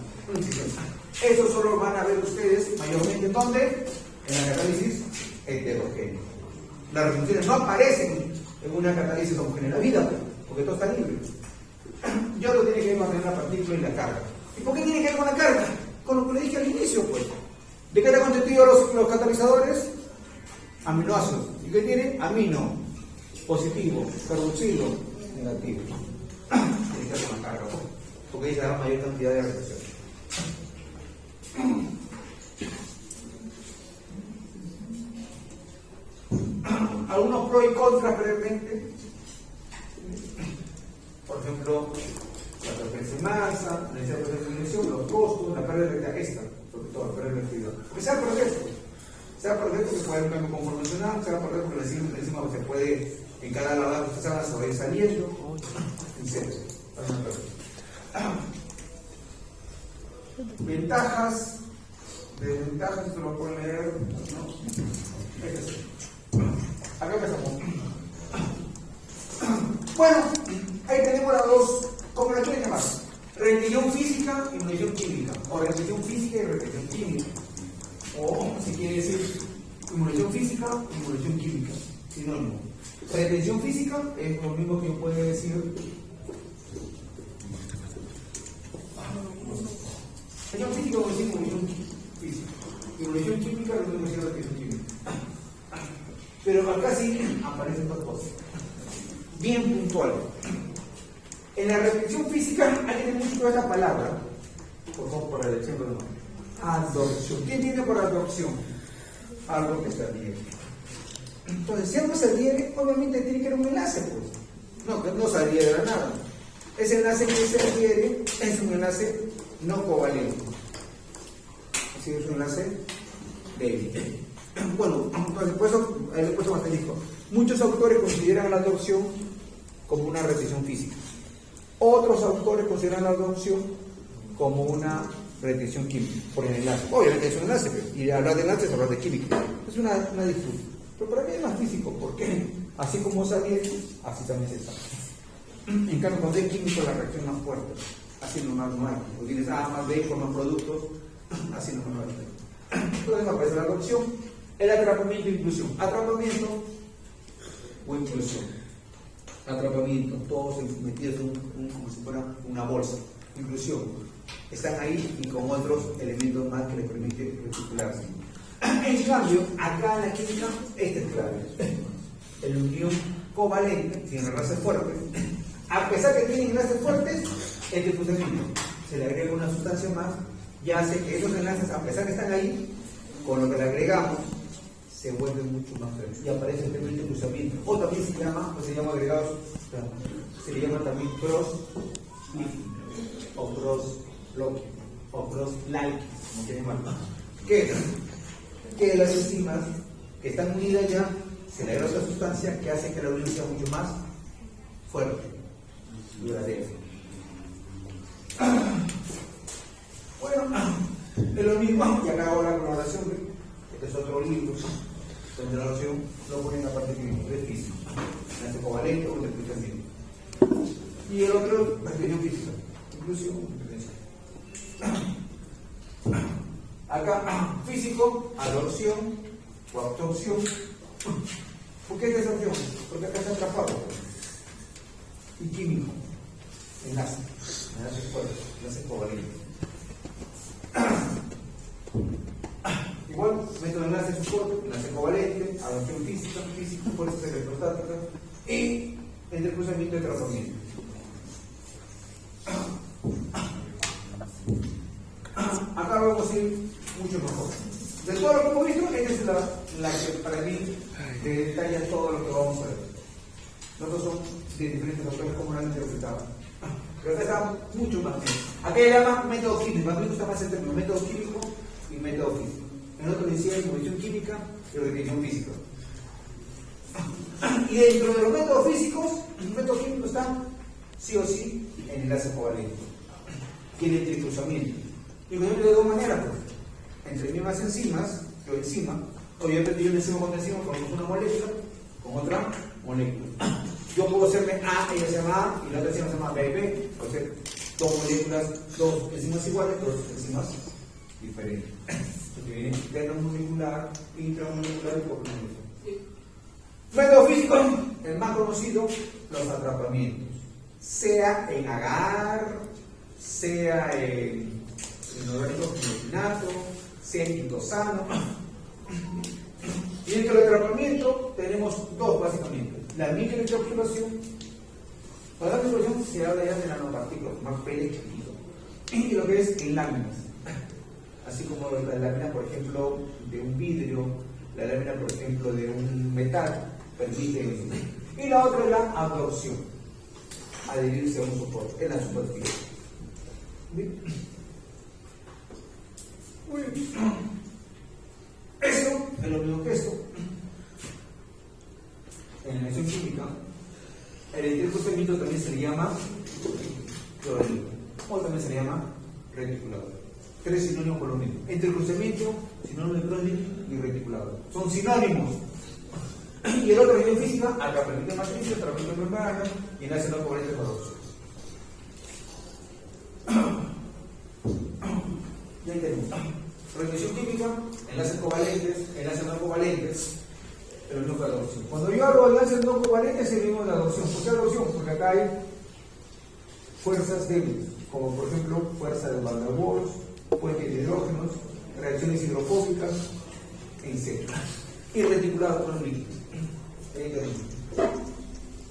Eso solo van a ver ustedes mayormente ¿en dónde? En la catálisis heterogénea. Las restricciones no aparecen en una catálisis homogénea. La vida porque todo está libre. Y otro tiene que ver con la partícula y la carga. ¿Y por qué tiene que ver con la carga? Con lo que le dije al inicio, pues. ¿De qué están constituidos los catalizadores? Aminoácidos. ¿Y qué tiene? Amino, positivo, carboxilo, negativo. Tiene que ver con la carga, pues, porque ahí se da mayor cantidad de reacciones. Algunos pros y contras brevemente. Por ejemplo, la transferencia de masa, la necesidad de dimensión, los costos, la pérdida de esta, sobre todo la pérdida de actividad. Porque se va a perder, se va a perder porque puede haber un cambio conformacional, se va a perder porque la enzima se puede, en cada lavada que se haga, se va a ir saliendo, etc. Ventajas, desventajas, esto lo pueden leer, ¿no? Acá empezamos. Bueno, ahí tenemos las dos, ¿cómo las quieren llamar? Rendición física y munición química, o rendición física y rendición química, o si quiere decir munición física y munición química, sinónimo. Rendición física es lo mismo que yo puedo decir. Rendición física o decir munición física, y munición química es lo mismo que decir rendición química. Pero acá sí aparecen dos cosas bien puntuales. En la repetición física hay que tener mucho esta palabra, por favor, por el ejemplo de nombre. Adsorción. ¿Qué entiende por adsorción? Algo que se adhiere. Entonces, si algo se adhiere, obviamente tiene que haber un enlace, pues. No, que no se adhiere de la nada. Ese enlace que se adhiere es un enlace no covalente. Así es un enlace débil. Bueno, entonces, por eso, ahí le he puesto asterisco. Muchos autores consideran la adsorción como una repetición física. Otros autores consideran la adsorción como una repetición química, por el enlace. Obviamente es un enlace, y hablar de enlace es hablar de química. Es una disputa. Pero para mí es más físico, porque así como se adhiere, así también se sabe. En cambio, cuando es químico, la reacción más fuerte. Así no es nuevo. Porque tienes A más B, forman productos, así no es nuevo. Entonces aparece la adsorción, el atrapamiento e inclusión. Atrapamiento o inclusión. Atrapamiento, todos metidos como si fuera una bolsa. Inclusión, están ahí y con otros elementos más que les permiten reticularse. En cambio, acá en la química, este es clave. El unión covalente, tiene enlaces fuertes. A pesar que tienen enlaces fuertes, el cruzamiento se le agrega una sustancia más y hace que esos enlaces, a pesar que están ahí, con lo que le agregamos, se vuelven mucho más fuertes y aparece el término de cruzamiento. O también se llama, pues se llama agregados, se le llama también cross-linking, o cross-blocking, o cross-like, como quieran llamarlo. Que las enzimas que están unidas ya, se le agrega otra sustancia que hace que la unión sea mucho más fuerte y duradera. Bueno, es lo mismo, y acá ahora con la oración, este es otro libro, donde la oración lo pone en la parte que es física, enlace covalente o interpretación. Y el otro, repetición física, inclusión o interpretación. Acá, físico, adsorción o absorción. ¿Por qué es absorción? Porque acá está atrapado. Y químico, enlace fuerte, enlace covalente. Igual, método de enlace soporte, enlace covalente, adsorción física, fuerza electrostática y entrecruzamiento y atrapamiento. Acá vamos a ir mucho mejor. De todo lo que hemos visto, esta es la que para mí detalla todo lo que vamos a ver. Nosotros somos de diferentes autores como lo han interpretado. Pero acá está mucho más bien. Acá le llama método químico, a mí me gusta más el término método químico y método físico. En otro decía munición química y repetición física. Y dentro de los métodos físicos, los métodos químicos están sí o sí en enlace covalente. Tiene entrecruzamiento. Y por ejemplo, de dos maneras, pues, entre mismas enzimas, o enzima, obviamente yo una enzima con enzima formamos una molécula con otra molécula. Yo puedo hacerme A, ella se llama A, y la otra enzima se llama B, o sea, dos moléculas, dos enzimas iguales, dos enzimas diferentes. Porque viene intermolecular, intramolecular y comolecular. Método físico, el más conocido, los atrapamientos. sea en agar, sea en inorgánico quinotinato, sea en quitosano. Y dentro del tratamiento tenemos dos básicamente: la microencapsulación. Para la encapsulación se habla ya de nanopartículas, más peles chiquitos, y lo que es en láminas, así como la lámina, por ejemplo, de un vidrio, la lámina, por ejemplo, de un metal, permite eso. Y la otra es la absorción, adherirse a un soporte en la superficie. ¿Bien? Muy bien. Esto es lo mismo que esto. En la reacción química, el etilcruzamiento también se le llama cloruro, o también se le llama reticulador. Tres sinónimos por lo mismo: entrecruzamiento, sinónimo de cloruro y reticulador. Son sinónimos. Y el otro, reacción física, acá permite matriz, otra permite membrana y enlace no covalente con dos. Ya tenemos reacción química, enlaces covalentes, enlaces no covalentes, pero no fue adopción. Cuando yo hablo de enlaces no covalentes, es el mismo de la adopción. ¿Por qué adopción? Porque acá hay fuerzas débiles, como por ejemplo fuerza de Van der Waals, puentes de hidrógenos, reacciones hidrofóbicas, etc. Y reticulado con los líquidos.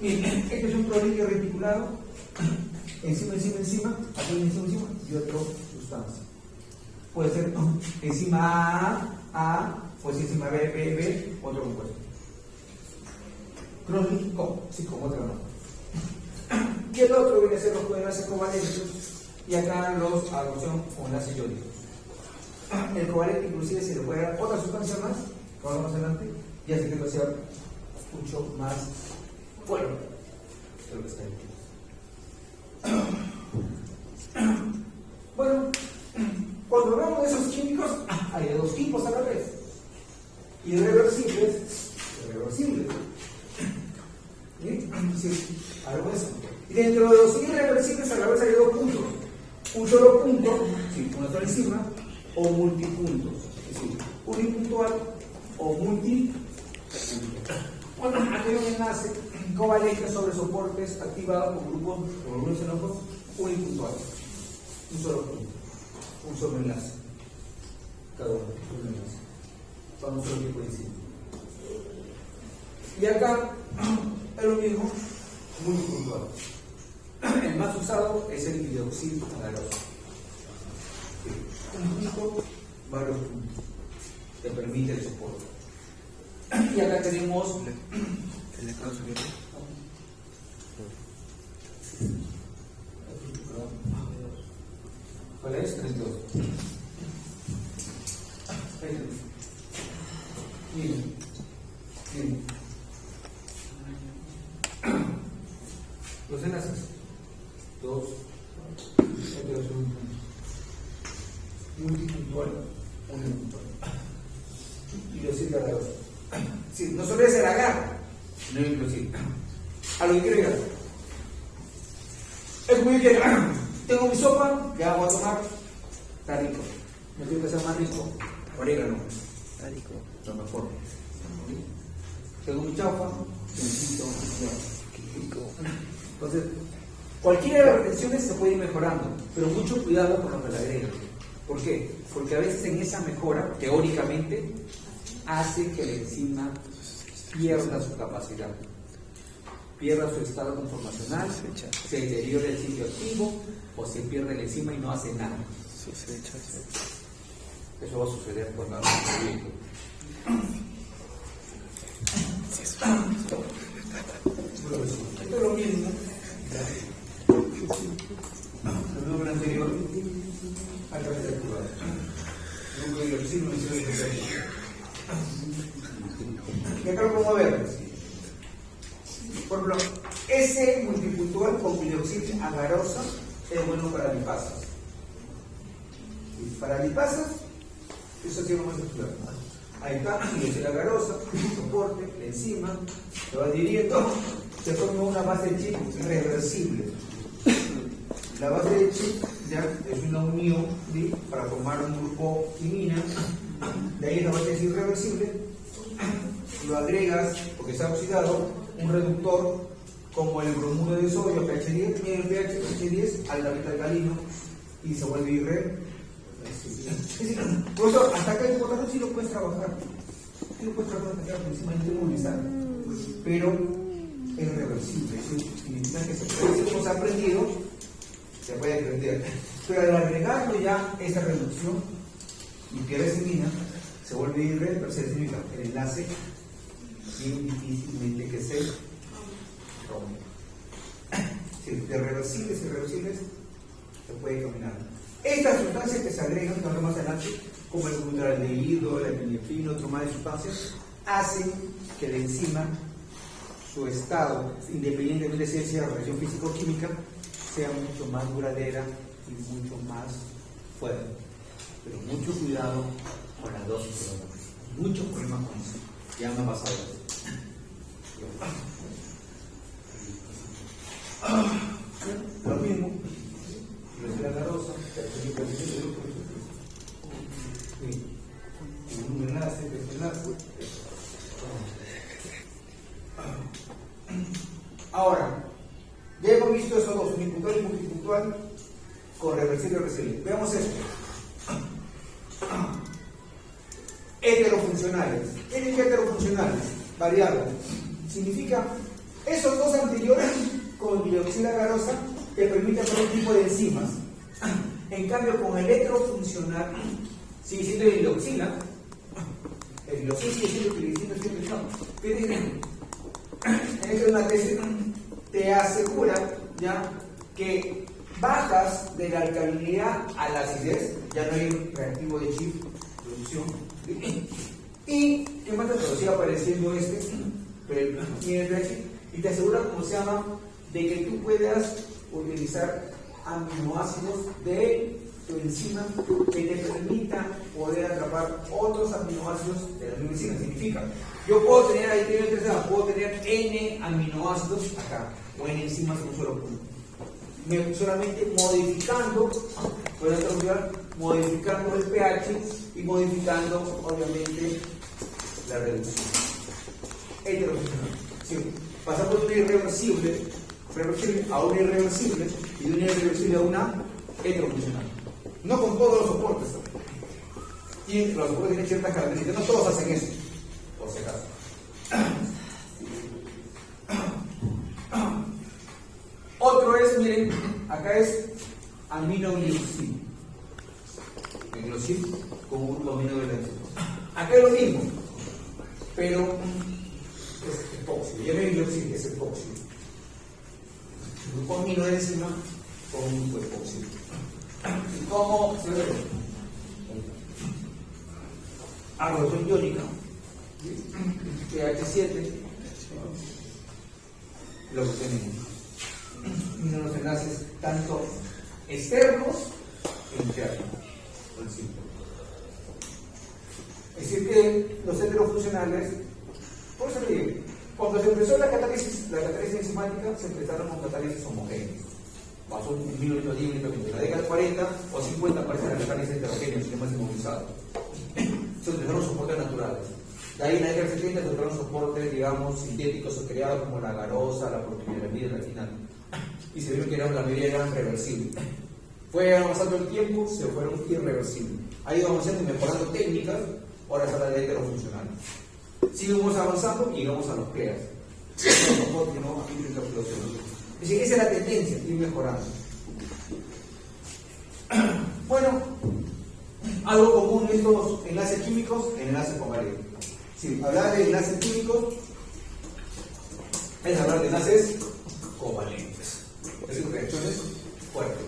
Bien, este es un prolíquido reticulado, encima, aquí encima, y otro sustancia. Puede ser enzima A, puede ser enzima B, otro compuesto. Crónico, sí, como otro no. Y el otro viene a ser los enlaces covalentes, y acá los adopción o enlaces iónicos. El covalente inclusive se le puede dar otra sustancia más, que ahora más adelante, y hace que esto sea mucho más fuerte de lo que está aquí. Bueno, cuando hablamos de esos químicos, hay de dos tipos a la vez: irreversibles y reversibles. ¿Sí? Sí, algo de eso. Y dentro de los irreversibles a la vez hay dos puntos: un solo punto, sí, una sola enzima, o multipuntos, es decir, unipuntual o multipuntual. Bueno, aquí hay un enlace covalente sobre soportes activados por grupos o volúmenes enojos unipuntuales. Un solo punto, un solo enlace. Cada uno, un enlace. Para un solo tipo de enzima. Y acá es lo mismo, multipuntual. El más usado es el hidroxil agaroso. Un punto, varios puntos. Te permite el soporte. Y acá tenemos ¿cuál es? 32. Miren. Los enlaces. Dos. Este es un multipuntual, unipuntual. Y yo sigo a la otra. Sí, no solo es el agar, sino inclusive. A lo que quiero llegar. Es muy bien. Tengo mi sopa, ¿qué hago a tomar? Está rico. Me tengo que hacer más rico. Orégano. Está rico. Lo mejor. Tengo mi chaufa, necesito rico. Entonces, cualquiera de las retenciones se puede ir mejorando, pero mucho cuidado con lo que le agregan. ¿Por qué? Porque a veces en esa mejora, teóricamente, hace que la enzima pierda su capacidad, pierda su estado conformacional, se deteriora el sitio activo o se pierde la enzima y no hace nada. Eso va a suceder cuando haga un proyecto. Esto es lo mismo. Lo mismo que el anterior. Al través de activado. Nunca digo, sí, no me y acá lo podemos ver. Por ejemplo, ese multipuntual con hidroxil agarosa es bueno para lipasas. Para lipasas, eso sí lo vamos a estudiar. Ahí está, hidroxil agarosa, soporte, la enzima, se va adhiriendo, se forma una base de chip reversible. La base de chip ya es una unión, ¿sí?, para formar un grupo quinina. De ahí la base es irreversible. Lo agregas, porque está oxidado, un reductor como el bromuro de sodio, pH 10, tiene el pH 10 altamente alcalino y se vuelve irreversible. Por eso, hasta acá es importante si lo puedes trabajar. Si lo puedes trabajar hasta acá, encima de inmunizar. Pero es reversible. Eso significa que se puede, si hemos aprendido, se puede aprender. Pero al agregarlo ya esa reducción y piresemina, se vuelve irreversible. Significa el enlace bien difícilmente que se rompe. Sí, de reversibles y irreversibles se puede combinar. Estas sustancias que se agregan, que más adelante, como el glutaldehído, la epinefrina, otro más de sustancias, hacen que la enzima, su estado, independientemente de si sea reacción físico-química, sea mucho más duradera y mucho más fuerte. Pero mucho cuidado con la dosis de hormonas. Muchos problemas con eso. Ya me ha pasado eso. Lo mismo. La garosa, un enlace, desenlace. Ahora, ya hemos visto esos dos, unipuntual y multipuntual, con reversible y reversible. Veamos esto. Heterofuncionales. ¿Qué significa heterofuncionales? Variables. Significa esos dos anteriores con dioxila garosa que permiten otro tipo de enzimas. En cambio, con el heterofuncional sigue siendo el hidroxila. El hidroxila sigue siendo utilizando ¿Qué te dicen? En esta una tesis te asegura ya que bajas de la alcalinidad a la acidez, ya no hay reactivo de Schiff, producción. Y que más te sigue apareciendo pero tiene pH, y te asegura, como se llama, de que tú puedas utilizar aminoácidos de tu enzima que te permitan poder atrapar otros aminoácidos de la misma enzima. Significa, yo puedo tener ahí, puedo tener N aminoácidos acá, o N enzimas en un solo punto. Solamente modificando el pH y modificando, obviamente, la reducción. Heterofuncional. Sí. Pasamos de una irreversible a una irreversible y de una irreversible a una heterofuncional. No con todos los soportes. Y los soportes tienen ciertas características. No todos hacen eso, por si acaso. Otro es, miren, acá es aminogliosil. El gliosil con un grupo amino de la enzima. Acá es lo mismo, pero es epóxido. Ya no es gliosil, es epóxido. El grupo amino de la enzima con un grupo epóxido. ¿Y cómo se ve? Arroyo iónica, pH 7, lo que tenemos. Y los enlaces tanto externos e internos. Es decir, que los heterofuncionales, por eso digo, cuando se empezó la catálisis enzimática, se empezaron con catálisis homogéneas. Pasó un minuto, 10 minutos, en la década de 40 o 50 aparecen las catálisis heterogéneas, sistemas inmovilizados. Se utilizaron soportes naturales. De ahí en la década de 70 se utilizaron soportes, digamos, sintéticos o creados como la garosa, la proteína y la final. Y se vio que la mayoría eran reversibles. Fue avanzando el tiempo, se fueron irreversibles. Ahí vamos avanzando y mejorando técnicas, ahora se habla de heterofuncional. Seguimos avanzando y llegamos a los CLEAS. Es decir, esa es la tendencia, ir mejorando. Bueno, algo común de estos enlaces químicos, el enlace covalente. Si hablar de enlaces químicos, es hablar de enlaces covalentes. Es decir, reacciones fuertes.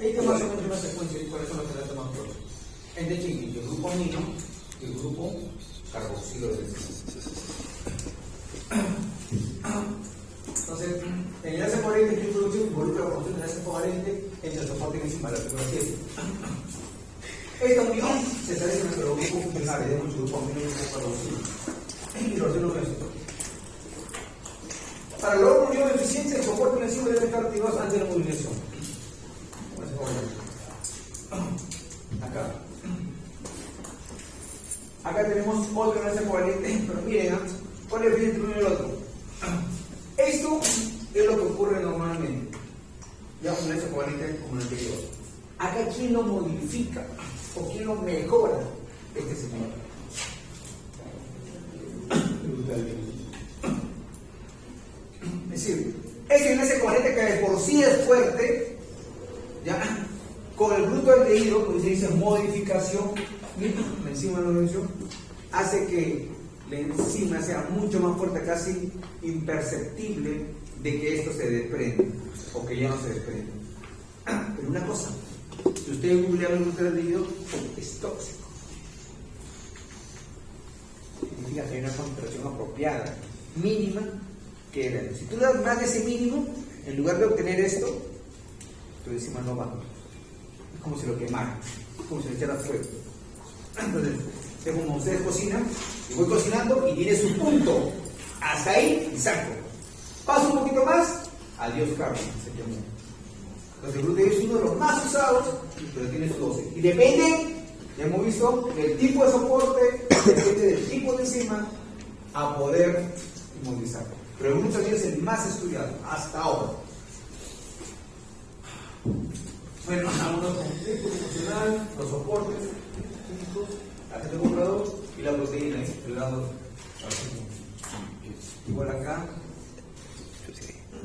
Hay que más o menos una secuencia y cuáles son los enlaces más fuertes. Entre chiquitos, el grupo amino y el grupo carboxilo de Entonces, el enlace covalente de introducción involucra la formación de enlace covalente entre el soporte y encima de la figura 7. Esta unión se establece en nuestro grupo funcional, de mucho grupo amino y grupo carboxilo. Y lo hacemos nuestro. Para lograr una unión eficiente, el soporte y la enzima deben estar activados antes de la movilización. Acá tenemos otro enlace covalente, pero miren, ¿cuál es el diferencia entre uno y el otro? Esto es ocurre normalmente? Ya un enlace covalente como el anterior. Acá, ¿quién lo modifica? ¿O quién lo mejora? Este señor. Es decir, ese enlace covalente que de por sí es fuerte, ya, con el bruto aldehído, pues se dice modificación, la enzima de la reacción, hace que la enzima sea mucho más fuerte, casi imperceptible de que esto se desprende, o que ya no se desprende. Pero una cosa, si usted googlea el bruto aldehído, es tóxico. Significa que hay una concentración apropiada, mínima, que era. Si tú le das más de ese mínimo, en lugar de obtener esto, tu enzima no va. Es como si lo quemara, es como si le echara fuego. Entonces, es como ustedes cocinan, y voy cocinando y tiene su punto. Hasta ahí y saco. Paso un poquito más, adiós carne, se quemó. Entonces el gluten es uno de los más usados, pero tiene su dosis. Y depende, ya hemos visto, del tipo de soporte, depende del tipo de enzima, a poder inmovilizarlo. Pero el gluten es el más estudiado hasta ahora. Bueno, algunos conflictos funcional, los soportes químicos, agente comprador y la proteína, el lado igual acá,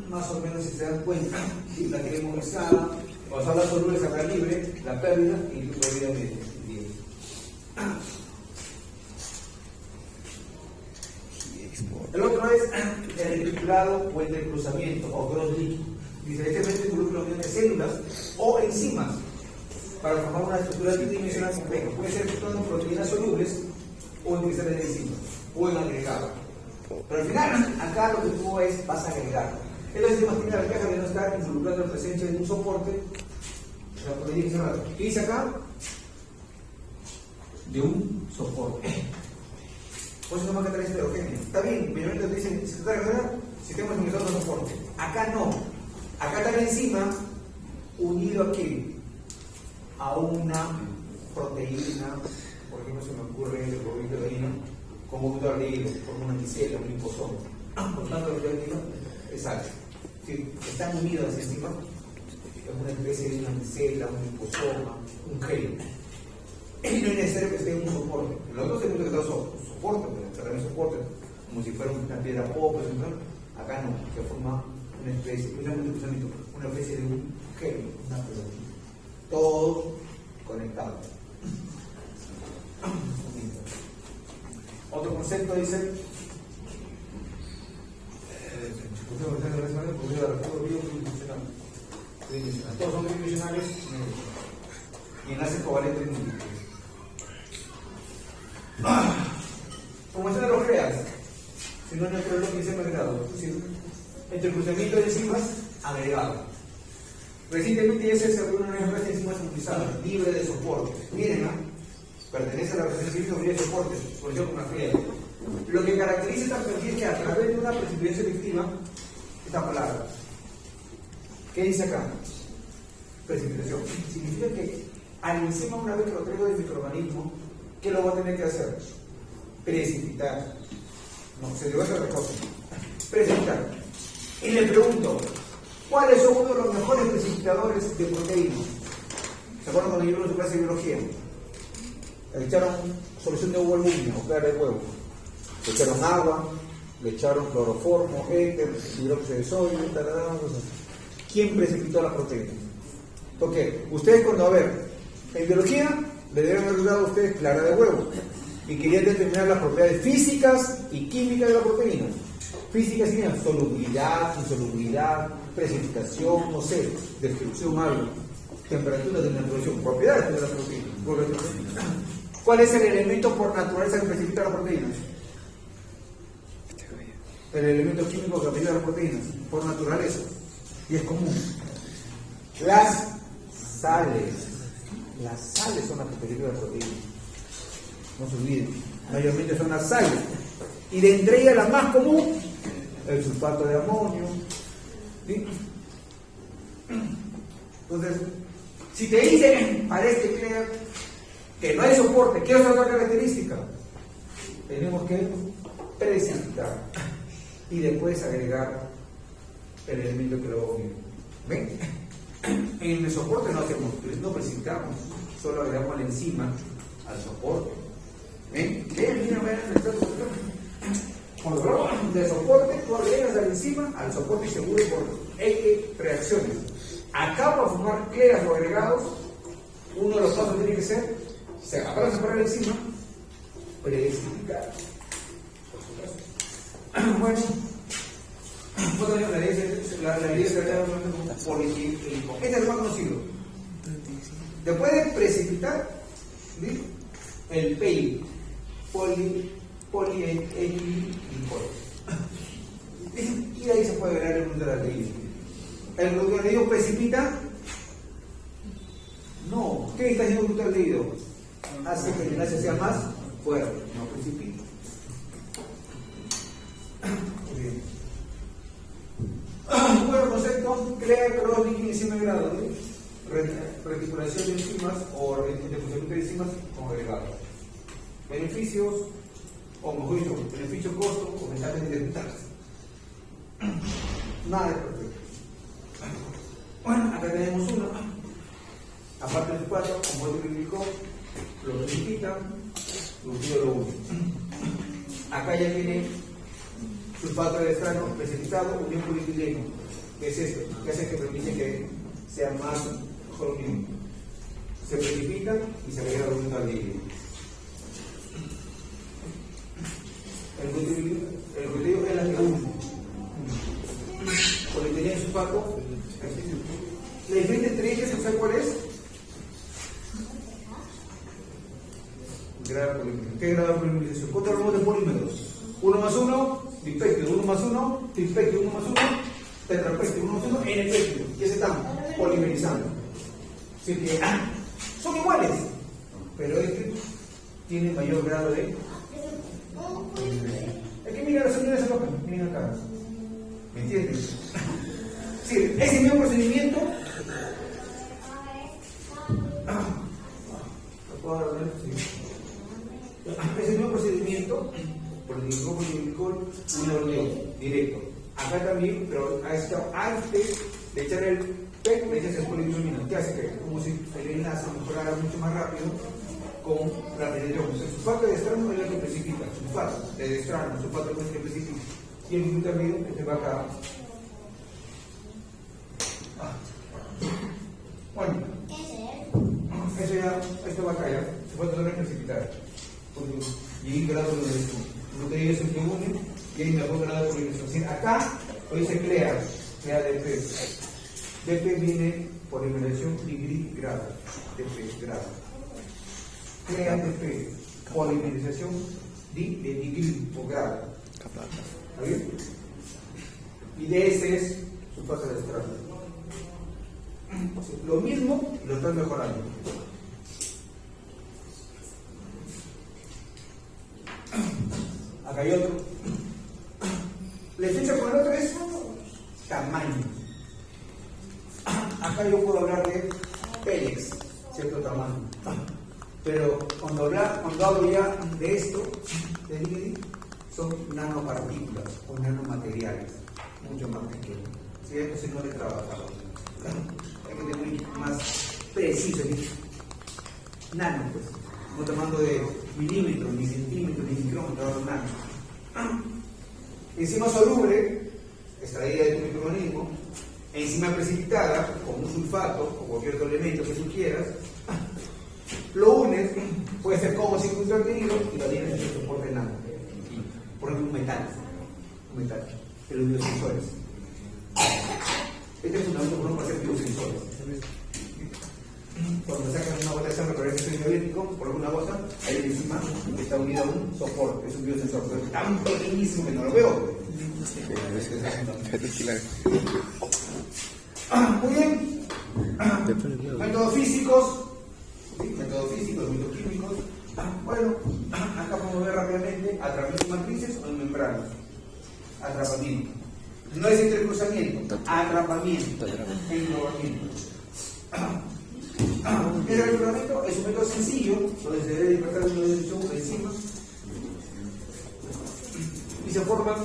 más o menos si se dan cuenta, si la tiene movilizada, cuando son las solubles acá libre, la pérdida y la pérdida media. El otro es el reticulado o el de cruzamiento o cross-link. Dice, este involucra la unión de células o enzimas para formar una estructura tridimensional compleja. Puede ser en proteínas solubles o en cristales de enzimas o en agregado. Pero al final, acá lo que tú vas a agregar. Estas enzimas tienen la ventaja de no estar involucrando la presencia de un soporte. ¿Qué dice acá? De un soporte. Pues no más que traer heterogéneo. Está bien, finalmente te dicen, si te sistema de soporte. Acá no. Acá está la enzima unido a qué? A una proteína, por ejemplo, se me ocurre el proteína como un aldehído, como una micela, un liposoma. Por tanto, el aldehído es alto. Si están unidos las enzimas, es una especie de una micela, un liposoma, un gel. Y no es necesario que esté en un soporte. Los otros se que soporte, pero también soporte, como si fuera una piedra popa, acá no, se forma una especie, una especie de un gel, una pelotita. Todo conectado. Otro concepto dice todos son tridimensionales y enlaces covalentes múltiples. Como están los reals, si no es nuestro bloque dice agregado, es decir, entre cruzamiento de enzimas agregado. Recientemente ya se abrió una nueva clase de enzimas utilizadas, libre de soporte. Miren, ¿no? Pertenece a la representación libre de soporte, por ejemplo, una fría. Lo que caracteriza esta perfil es que a través de una precipitación selectiva, esta palabra, ¿qué dice acá? Precipitación. Significa que al enzima, una vez que lo traigo del microorganismo, ¿qué lo voy a tener que hacer? Precipitar. No, se le va a hacer otra cosa. Precipitar. Y le pregunto, ¿cuáles son uno de los mejores precipitadores de proteínas? ¿Se acuerdan cuando yo en su clase de biología? Le echaron solución de huevo albúmina o clara de huevo. Le echaron agua, le echaron cloroformo, éter, hidróxido de sodio, cosas. ¿Quién precipitó la proteína? Porque ustedes cuando, a ver, en biología le deben haber dado a ustedes clara de huevo y querían determinar las propiedades físicas y químicas de la proteína. Físicas significan solubilidad, insolubilidad, precipitación, no sé, destrucción, algo, temperatura de naturalización, propiedades de la proteína. ¿Cuál es el elemento por naturaleza que precipita la proteína? El elemento químico que precipita las proteínas, por naturaleza, y es común. Las sales. Las sales son las que precipitan la proteína. No se olviden, mayormente son las sales. Y de entre ellas la más común, el sulfato de amonio. ¿Sí? Entonces, si te dicen, parece que no hay soporte, ¿qué es otra característica? Tenemos que precipitar y después agregar el elemento que lo va a unir. ¿Ven? En el soporte no precipitamos, solo agregamos la enzima al soporte. ¿Ven? Mira, cuando hablamos de soporte, tú agregas la enzima al soporte y se une por X reacciones. Acá para formar cleas o agregados, uno de los pasos tiene que ser, para separar la enzima, precipitar. Bueno, la ley se polietileno. Este es el más conocido. Después de precipitar, ¿sí? El PEI, polietilenglicol. Y de ahí se puede ver el glutatión. ¿El glutatión precipita? No. ¿Qué está haciendo el glutatión? Hace que el enlace sea más fuerte, no precipita. Muy bien. Bueno, concepto, crea calor líquido enzima de grado, ¿sí? Reticulación de enzimas o difusión de enzimas con agregados. Beneficios, o mejor dicho, beneficio-costo o ventajas y desventajas. Nada de perfecto. Bueno, acá tenemos uno. Aparte del 4, como el glicol, lo precipita, lo une. Acá ya tiene sulfato de estrano precipitado, unión polietileno. ¿Qué es esto? ¿Qué hace que permite que sea más unión? Se precipita y se agrega un aldehído. El glutatión es la que une. Polietileno y sulfato. La diferencia entre ellos, ¿sabes cuál es? ¿Qué grado de polimerización? ¿Cuántos hablamos de polímeros? 1 más 1, dipéptido, 1 más 1, tripéptido, 1 más 1, tetrapéptido, 1 más 1, N-péptido. ¿Qué se están polimerizando? Así que son iguales, pero este tiene mayor grado de polimerización. Hay que mirar las unidades acá, miren acá. ¿Me entienden? Sí, ese mismo procedimiento. Es el mismo procedimiento por el glicol, directo. Acá también, pero antes de echar el PEC, le echas el polietileno. ¿Qué hace? Que como si el enlace mejorara mucho más rápido con la penetración. El sulfato de estrano es el que precipita. Sulfato de estrano, sulfato es el que precipita. Y el glutamido que va acá. Bueno, eso ya, esto va acá ya. Sulfato no es precipitar. Y hay grado de polarización. Lo que es el que une y hay mejor grado de polarización. Acá hoy se crea DP. DP viene polimerización grado. DP grado. Crea DP. Polimerización de o grado. ¿Está bien? Y DS es su fase de estrano. Lo mismo lo están mejorando. Acá hay otro. La diferencia con el otro es tamaño. Acá yo puedo hablar de Pélex, cierto tamaño. Pero cuando hablo ya de esto, de Ligedi, son nanopartículas o nanomateriales, mucho más pequeños. Si esto se no le trabajamos. Hay que tener más preciso. Nano, pues. No tomando de milímetros, ni centímetros, ni micrómetros, nano. Enzima soluble, extraída de tu microorganismo, enzima precipitada, como un sulfato o cualquier otro elemento que tú quieras, lo unes, puede ser como si fuera un y lo tienes en el soporte nano. Por ejemplo, un metal, de los biosensores. Este es fundamental por para hacer biosensores. Cuando sacan una bota de sangre para el sistema biológico, por alguna cosa, ahí encima está unido a un soporte, es un biosensor, pero es tan pequeñísimo que no lo veo. Muy bien. Métodos físicos, métodos químicos. Bueno, acá podemos ver rápidamente atrapamiento en matrices o en membranas. Atrapamiento. No es entrecruzamiento, atrapamiento, englobamiento. El englobamiento es un método sencillo, donde se debe dispersar un de enzimas y se forman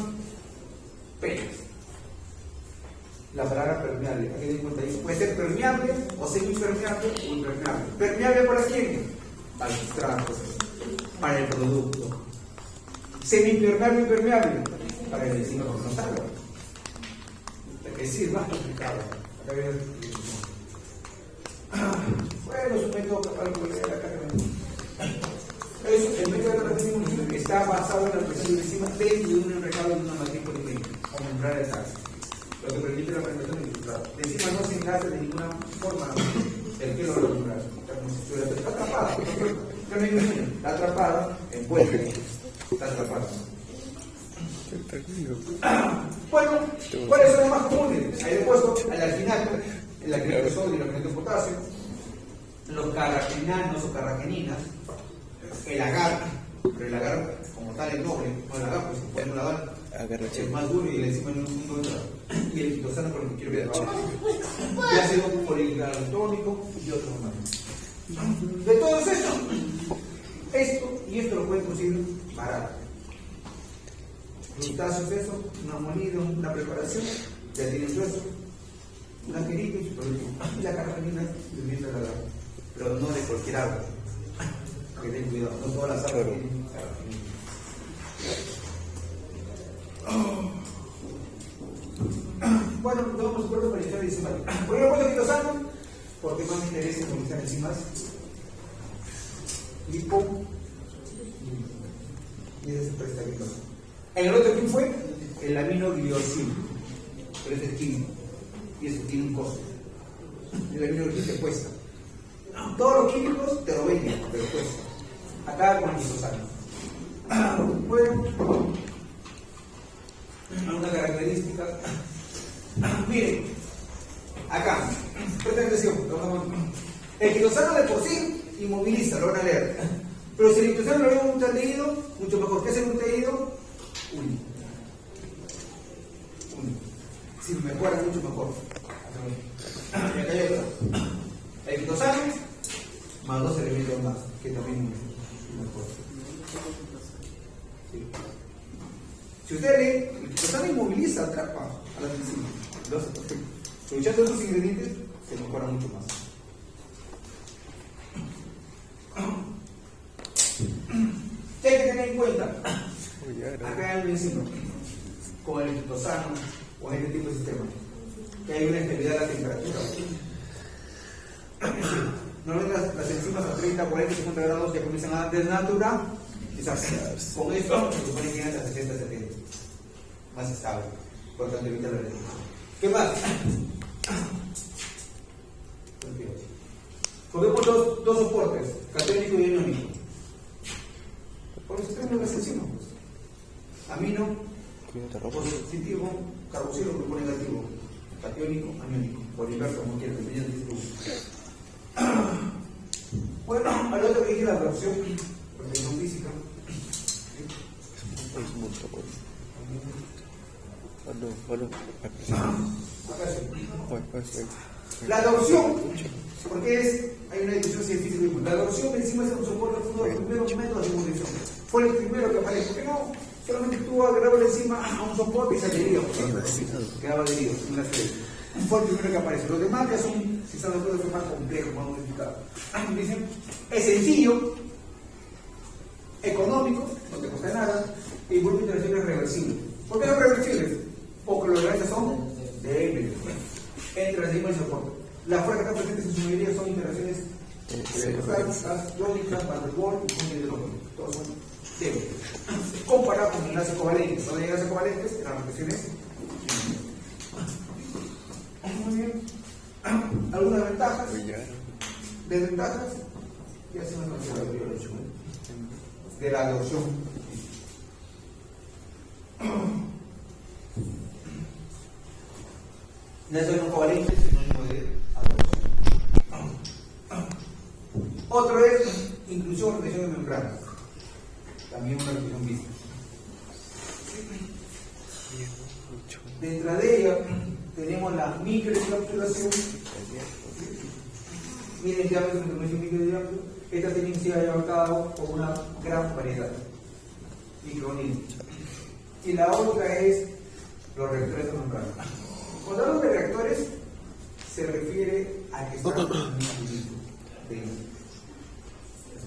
penas. la palabra permeable. Aquí den cuenta, ahí puede ser permeable o semipermeable o impermeable. ¿Permeable para quién? Para el sustrato, para el producto. Semipermeable o impermeable para el enzima que nos salga. Es decir, más complicado. Bueno, es un método capaz de volver a la carga. El método de reacción está basado en la presión de enzima dentro de un enrejado de una matriz polimétrica o membrar de taxa, lo que permite la fermentación del sustrato. La enzima no se enlaza de ninguna forma el pelo de la membrar. Está atrapada, está atrapada, envuelta, está atrapada. Bueno, ¿cuáles son los más comunes? Ahí he puesto al alginato, el alginato de sodio y el alginato de potasio, los carraginanos o carrageninas, el agar, pero el agar como tal es noble, no el agar, pues se puede agar, es más duro y encima en un punto de y el quitosano con el que quiero ver abajo, y ácido poligaltónico y otros más. De todos estos, esto lo pueden conseguir barato. Crustáceos, eso, una molida, una preparación, ya tienen su eso, una querida y su producto. Y la carragenina viviendo la agua, pero no de cualquier agua. Que ten cuidado, no todas las aguas tienen carragenina. Bueno, no vamos a poner para iniciar decimal. ¿Por qué lo puedo quitosano? Porque más me interesa iniciar enzimas. Lipo. Y ese se presta quitosano. En el otro, ¿quién fue? El aminogliosilo. Pero ese es químico. Y ese tiene un costo. El aminogliosilo te cuesta. Todos los químicos te lo venden, pero cuesta. Acá con el quitosano. Bueno, una característica. Miren, acá, presten atención. El quitosano de por sí inmoviliza, lo van a leer. Pero si el quitosano lo veo en un aldehído, mucho mejor. ¿Qué es el aldehído? Único. Si mejora, mucho mejor. Y acá hay otro. El quitosano más dos elementos más, que también mejor. Sí. Si usted lee, el quitosano inmoviliza, atrapa a la enzima. Lo hace perfecto. Si echando estos ingredientes, se mejora mucho más. ¿Qué hay que tener en cuenta? Acá hay un enzima con el quitosano o en este tipo de sistema que hay una estabilidad de la temperatura. Normalmente las enzimas a 30, 40, 50 grados ya comienzan a desnaturar. Quizás con esto se supone que llegan a 60, 70. Más estable. Por lo tanto, evita la alergia. ¿Qué más? Podemos dos soportes, catónico y aniónico. Por eso tenemos las enzimas. Amino, positivo, carboxilo, grupo negativo, catiónico, aniónico, por inverso, como quieras, dependiendo del grupo. Bueno, al otro que dije la absorción, protección física. La adopción, porque hay una discusión científica. La adopción encima es un soporte uno de los primeros métodos de munición. Fue el primero que apareció. ¿Por qué no? Solamente tú agarrabas encima a un soporte y se adhería. Quedaba adherido en una serie. Fue el primero que apareció. Los demás ya son, si saben, puede ser más complejos, más modificados. Dicen, es sencillo, económico, no te cuesta nada, y vuelve interacciones reversibles. ¿Por qué no reversibles? Porque los reacciones son débiles entre las enzimas y soporte. Las fuerzas que presentes en su mayoría son interacciones electrostáticas, iónicas, Van der Waals y puntos hidrógeno. Todos son débiles. Comparado con enlaces covalentes. No hay enlaces covalentes, en las reacciones. Muy bien. ¿Algunas ventajas? ¿Desventajas? Y así nos vamos de la adopción. No son covalentes, sinónimo de adopción. Otro es inclusión o retención de membranas. También una retención vista. Dentro de ella tenemos la microencapsulación. Miren ya ves la información microencapsulación. Esta tiene que ser abarcada por una gran variedad microorganismos. Y la otra es los receptores de membrana. Cuando hablamos de reactores, se refiere a que están dentro de las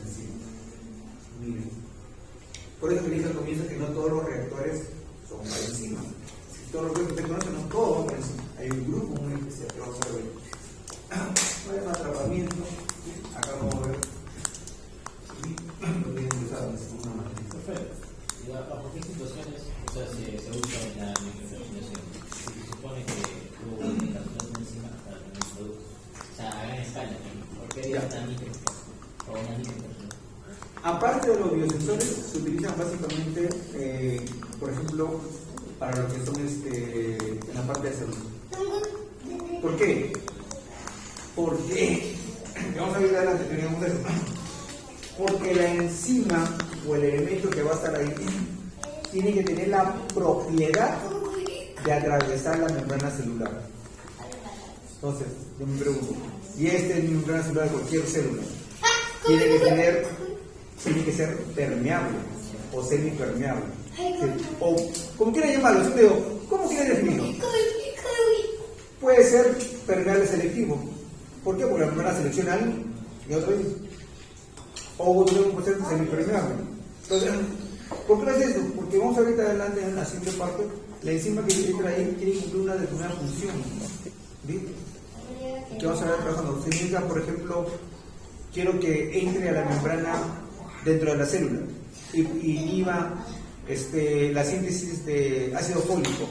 enzimas. Miren. Por eso te dije al comienzo que no todos los reactores son para enzimas. Si todos los reactores que ustedes conocen, no todos son para enzimas. Hay un grupo muy especial que vamos a ver. Hay un atrapamiento. Acá vamos a ver. Lo que es usado en una manera. Perfecto. ¿Y bajo qué situaciones se usa en la microfraccionación? Se supone que hubo una enzima para tener un producto. O sea, a gran escala. ¿Por qué había una microfracción? O una microfracción. Aparte de los biosensores, se utilizan básicamente, por ejemplo, para lo que son en la parte de salud. ¿Por qué? Porque, vamos a ver adelante, tenemos eso. Porque la enzima o el elemento que va a estar ahí tiene que tener la propiedad de atravesar la membrana celular. Entonces, yo me pregunto, y esta es mi membrana celular de cualquier célula, tiene que ser permeable o semipermeable. O, como quiera llamarlo, yo te digo, ¿cómo quiere definirlo? Puede ser permeable selectivo. ¿Por qué? Porque la membrana selecciona algo y otro dice. O puede ser semipermeable. Entonces, ¿por qué no es eso? Porque vamos a ver adelante en la siguiente parte, la enzima que entra ahí quiere cumplir una determinada función. ¿Viste? Que vamos a ver trabajando. Si necesita, por ejemplo, quiero que entre a la membrana dentro de la célula y inhiba la síntesis de ácido fólico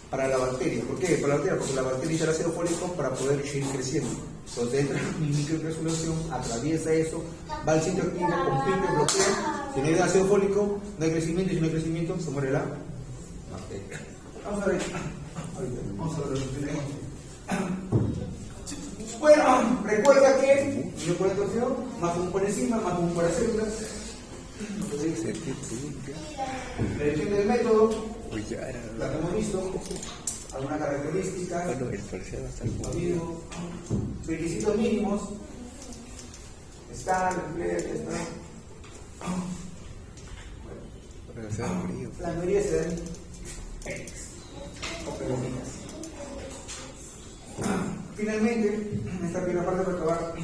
para la bacteria. ¿Por qué? Para la bacteria, porque la bacteria necesita el ácido fólico para poder seguir creciendo. Entonces entra mi microencapsulación, atraviesa eso, va al sitio activo, compite, bloquea. Si no hay ácido fólico, no hay crecimiento, y si no hay crecimiento, se muere la bacteria. Vamos a ver. Ahorita, vamos a ver lo que tenemos. Bueno, recuerda que yo por entonces, más común por enzima, más común por las células. La elección del método, la que hemos visto, alguna característica, requisitos mínimos, está, emplea, ya está. La mayoría se dan X o pequeñas. Finalmente, en esta primera parte para acabar,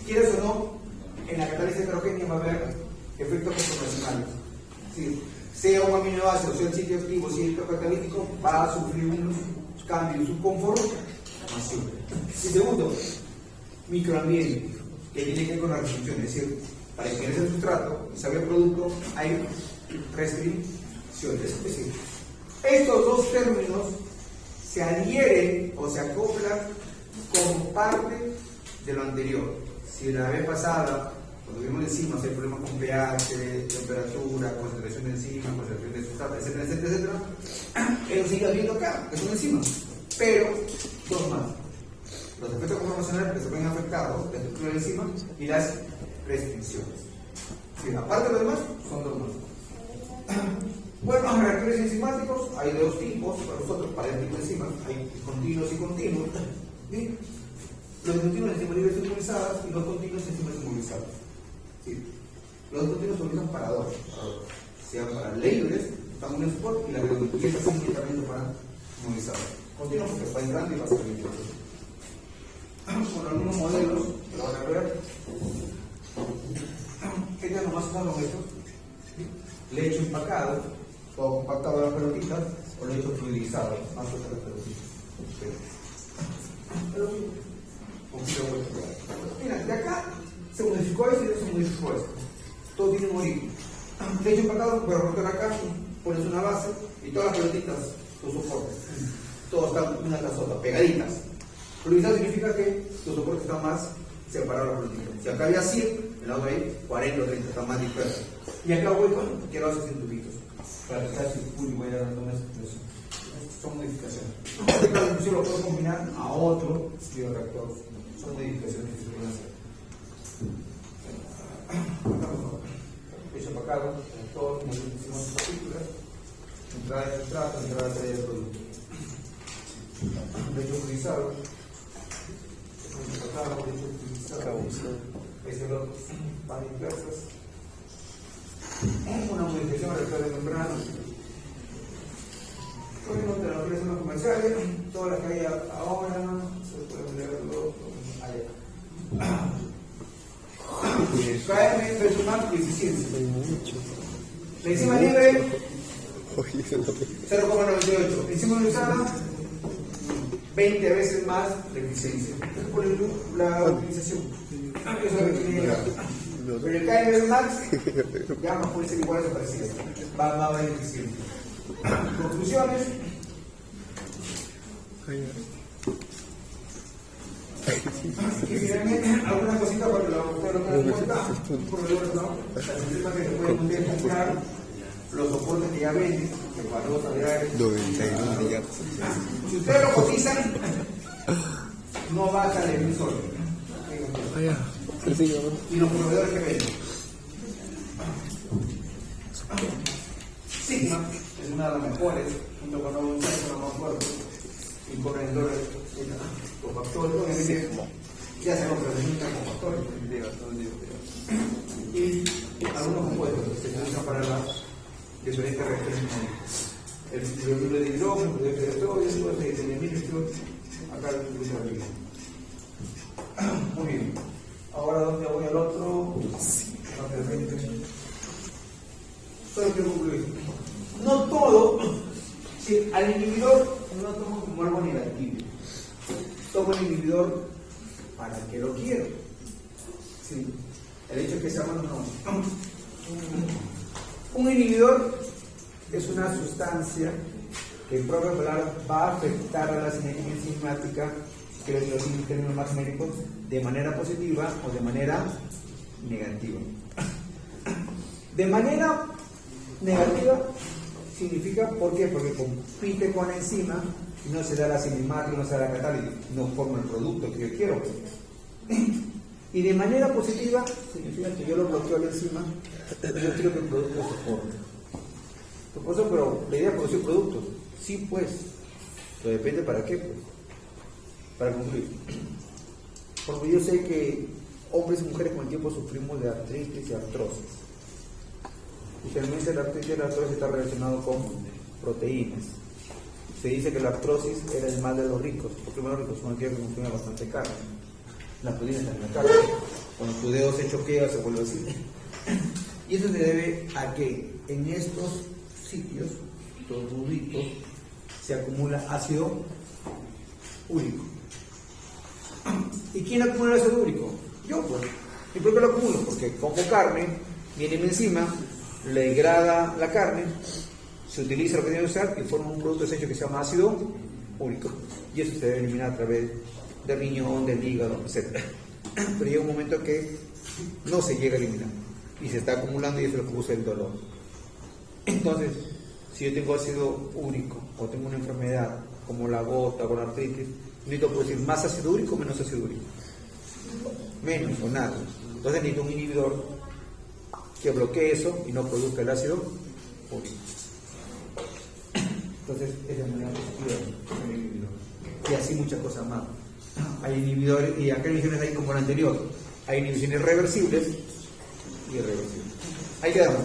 quieres o no, en la catálisis heterogénea va a haber efectos conformacionales. Sí, sea un aminoácido, sea el sitio activo, sea el catalítico, va a sufrir un cambio en su conformación. Y segundo, microambiente, que tiene que ver con la restricción, es decir, para que crezca el sustrato y salga el producto, hay restricciones. Es decir, estos dos términos se adhieren o se acoplan como parte de lo anterior. Si la vez pasada, cuando vimos enzimas, hay problemas con pH, temperatura, concentración de enzimas, concentración de sustrato, etcétera, etcétera, etcétera, ellos siguen viendo acá, que son enzimas, pero dos más. Los efectos conformacionales que se ven afectados, la estructura de la enzima y las restricciones. Sí, aparte de lo demás, son dos más. Bueno, reactores enzimáticos hay de dos tipos, para nosotros, para el tipo de enzimas, hay continuos y continuos. ¿Sí? Los continuos enzimas libres inmovilizadas y los continuos enzimas inmovilizadas. ¿Sí? Los continuos se utilizan para dos, sea para libres, están en un spot, y la redundancia es inmediatamente para inmovilizadas. Continuos porque va entrando y va saliendo. Con algunos modelos, lo van a ver. ¿Qué ya nomás son los estos? Lecho empacado, o compactado de las pelotitas, o lecho fluidizado, más o menos las pelotitas. Mira, de acá se modificó esto y de eso se modificó esto. Todo tiene un origen. Lecho empacado, pero romper acá, pones una base y todas las pelotitas son soportes. Todas están una tras otra, pegaditas. Fluidizado significa que los soportes están más separados las pelotitas. Si acá había 100, en la otra hay 40 o 30, están más dispersos. Y acá voy con, quiero hacer cientupitos. Para que sea circuito y voy a dar una expresión. Son modificaciones. Esta discusión lo puedo combinar a otro bioreactor. Son modificaciones que se pueden hacer. Pecho empacado, reactor, como hicimos en partículas, entrada de sustrato, entrada de salida de producto. Lecho fluidizado, empacado, lecho fluidizado. Este lo van inversas. Una modificación al reactor de membrana. Bueno, de las operaciones comerciales, todas las que hay ahora, se pueden leerlo allá. KM personal y eficiencia. La enzima libre 0,98. Enzima usada 20 veces más la eficiencia. Es por la utilización. Eso es lo que tiene que llegar. Pero el KM max ya no puede ser igual o parecido. Va más a haber eficiencia. Conclusiones. Y finalmente, alguna cosita para que ustedes lo tengan en cuenta. Un proveedor, ¿no? El sistema que se puede comprar, los soportes que ya venden, que valor salarial. 91 ya. Si ustedes lo cotizan, no va a salir un solo. Y los proveedores que venden. Sigma es una de las mejores, junto con un centro más fuerte, y con el dólar, con factores, obviamente, ya se complementan con factores. Y algunos compuestos que se usan para las diferentes reacciones. El cloruro de hidrógeno, el de sodio, el de diamina, acá lo utilizo aquí. Muy bien. Ahora, ¿dónde voy al otro? Solo quiero concluir. No todo, si al inhibidor no lo tomo como algo negativo. Tomo el inhibidor para que lo quiero. Sí. El hecho es que sea más no. Un inhibidor es una sustancia que en propia palabra va a afectar a la sinergia enzimática, que es los términos más genéricos, de manera positiva o de manera negativa. De manera negativa significa, ¿por qué? Porque compite con la enzima y no se da la cinemática, no se da la catálisis, no forma el producto que yo quiero. Y de manera positiva significa que yo lo bloqueo a la enzima, yo quiero que el producto se forme. Pero la idea es producir productos. Sí, pues. Pero depende para qué, pues. Para concluir. Porque yo sé que hombres y mujeres con el tiempo sufrimos de artritis y artrosis. Usualmente la artritis y la artrosis está relacionado con proteínas. Se dice que la artrosis era el mal de los ricos, porque los ricos son aquellos que consumen bastante carne. Las proteínas están en la carne. Cuando tu dedo se choquea, se vuelve así. Y eso se debe a que en estos sitios, estos ruditos, se acumula ácido úrico. ¿Y quién acumula el ácido úrico? Yo, pues. ¿Y por qué lo acumulo? Porque como carne, viene mi enzima, le degrada la carne, se utiliza lo que tiene que usar y forma un producto desecho que se llama ácido úrico. Y eso se debe eliminar a través del riñón, del hígado, etc. Pero llega un momento que no se llega a eliminar y se está acumulando y eso es lo que usa el dolor. Entonces, si yo tengo ácido úrico o tengo una enfermedad como la gota o la artritis, necesito producir más ácido úrico o menos ácido úrico. Menos o nada. Entonces necesito un inhibidor que bloquee eso y no produzca el ácido úrico. Entonces, esa es la manera positiva del inhibidor. Y así muchas cosas más. Hay inhibidores, y acá inhibiciones hay como la anterior. Hay inhibiciones reversibles y irreversibles. Ahí quedamos.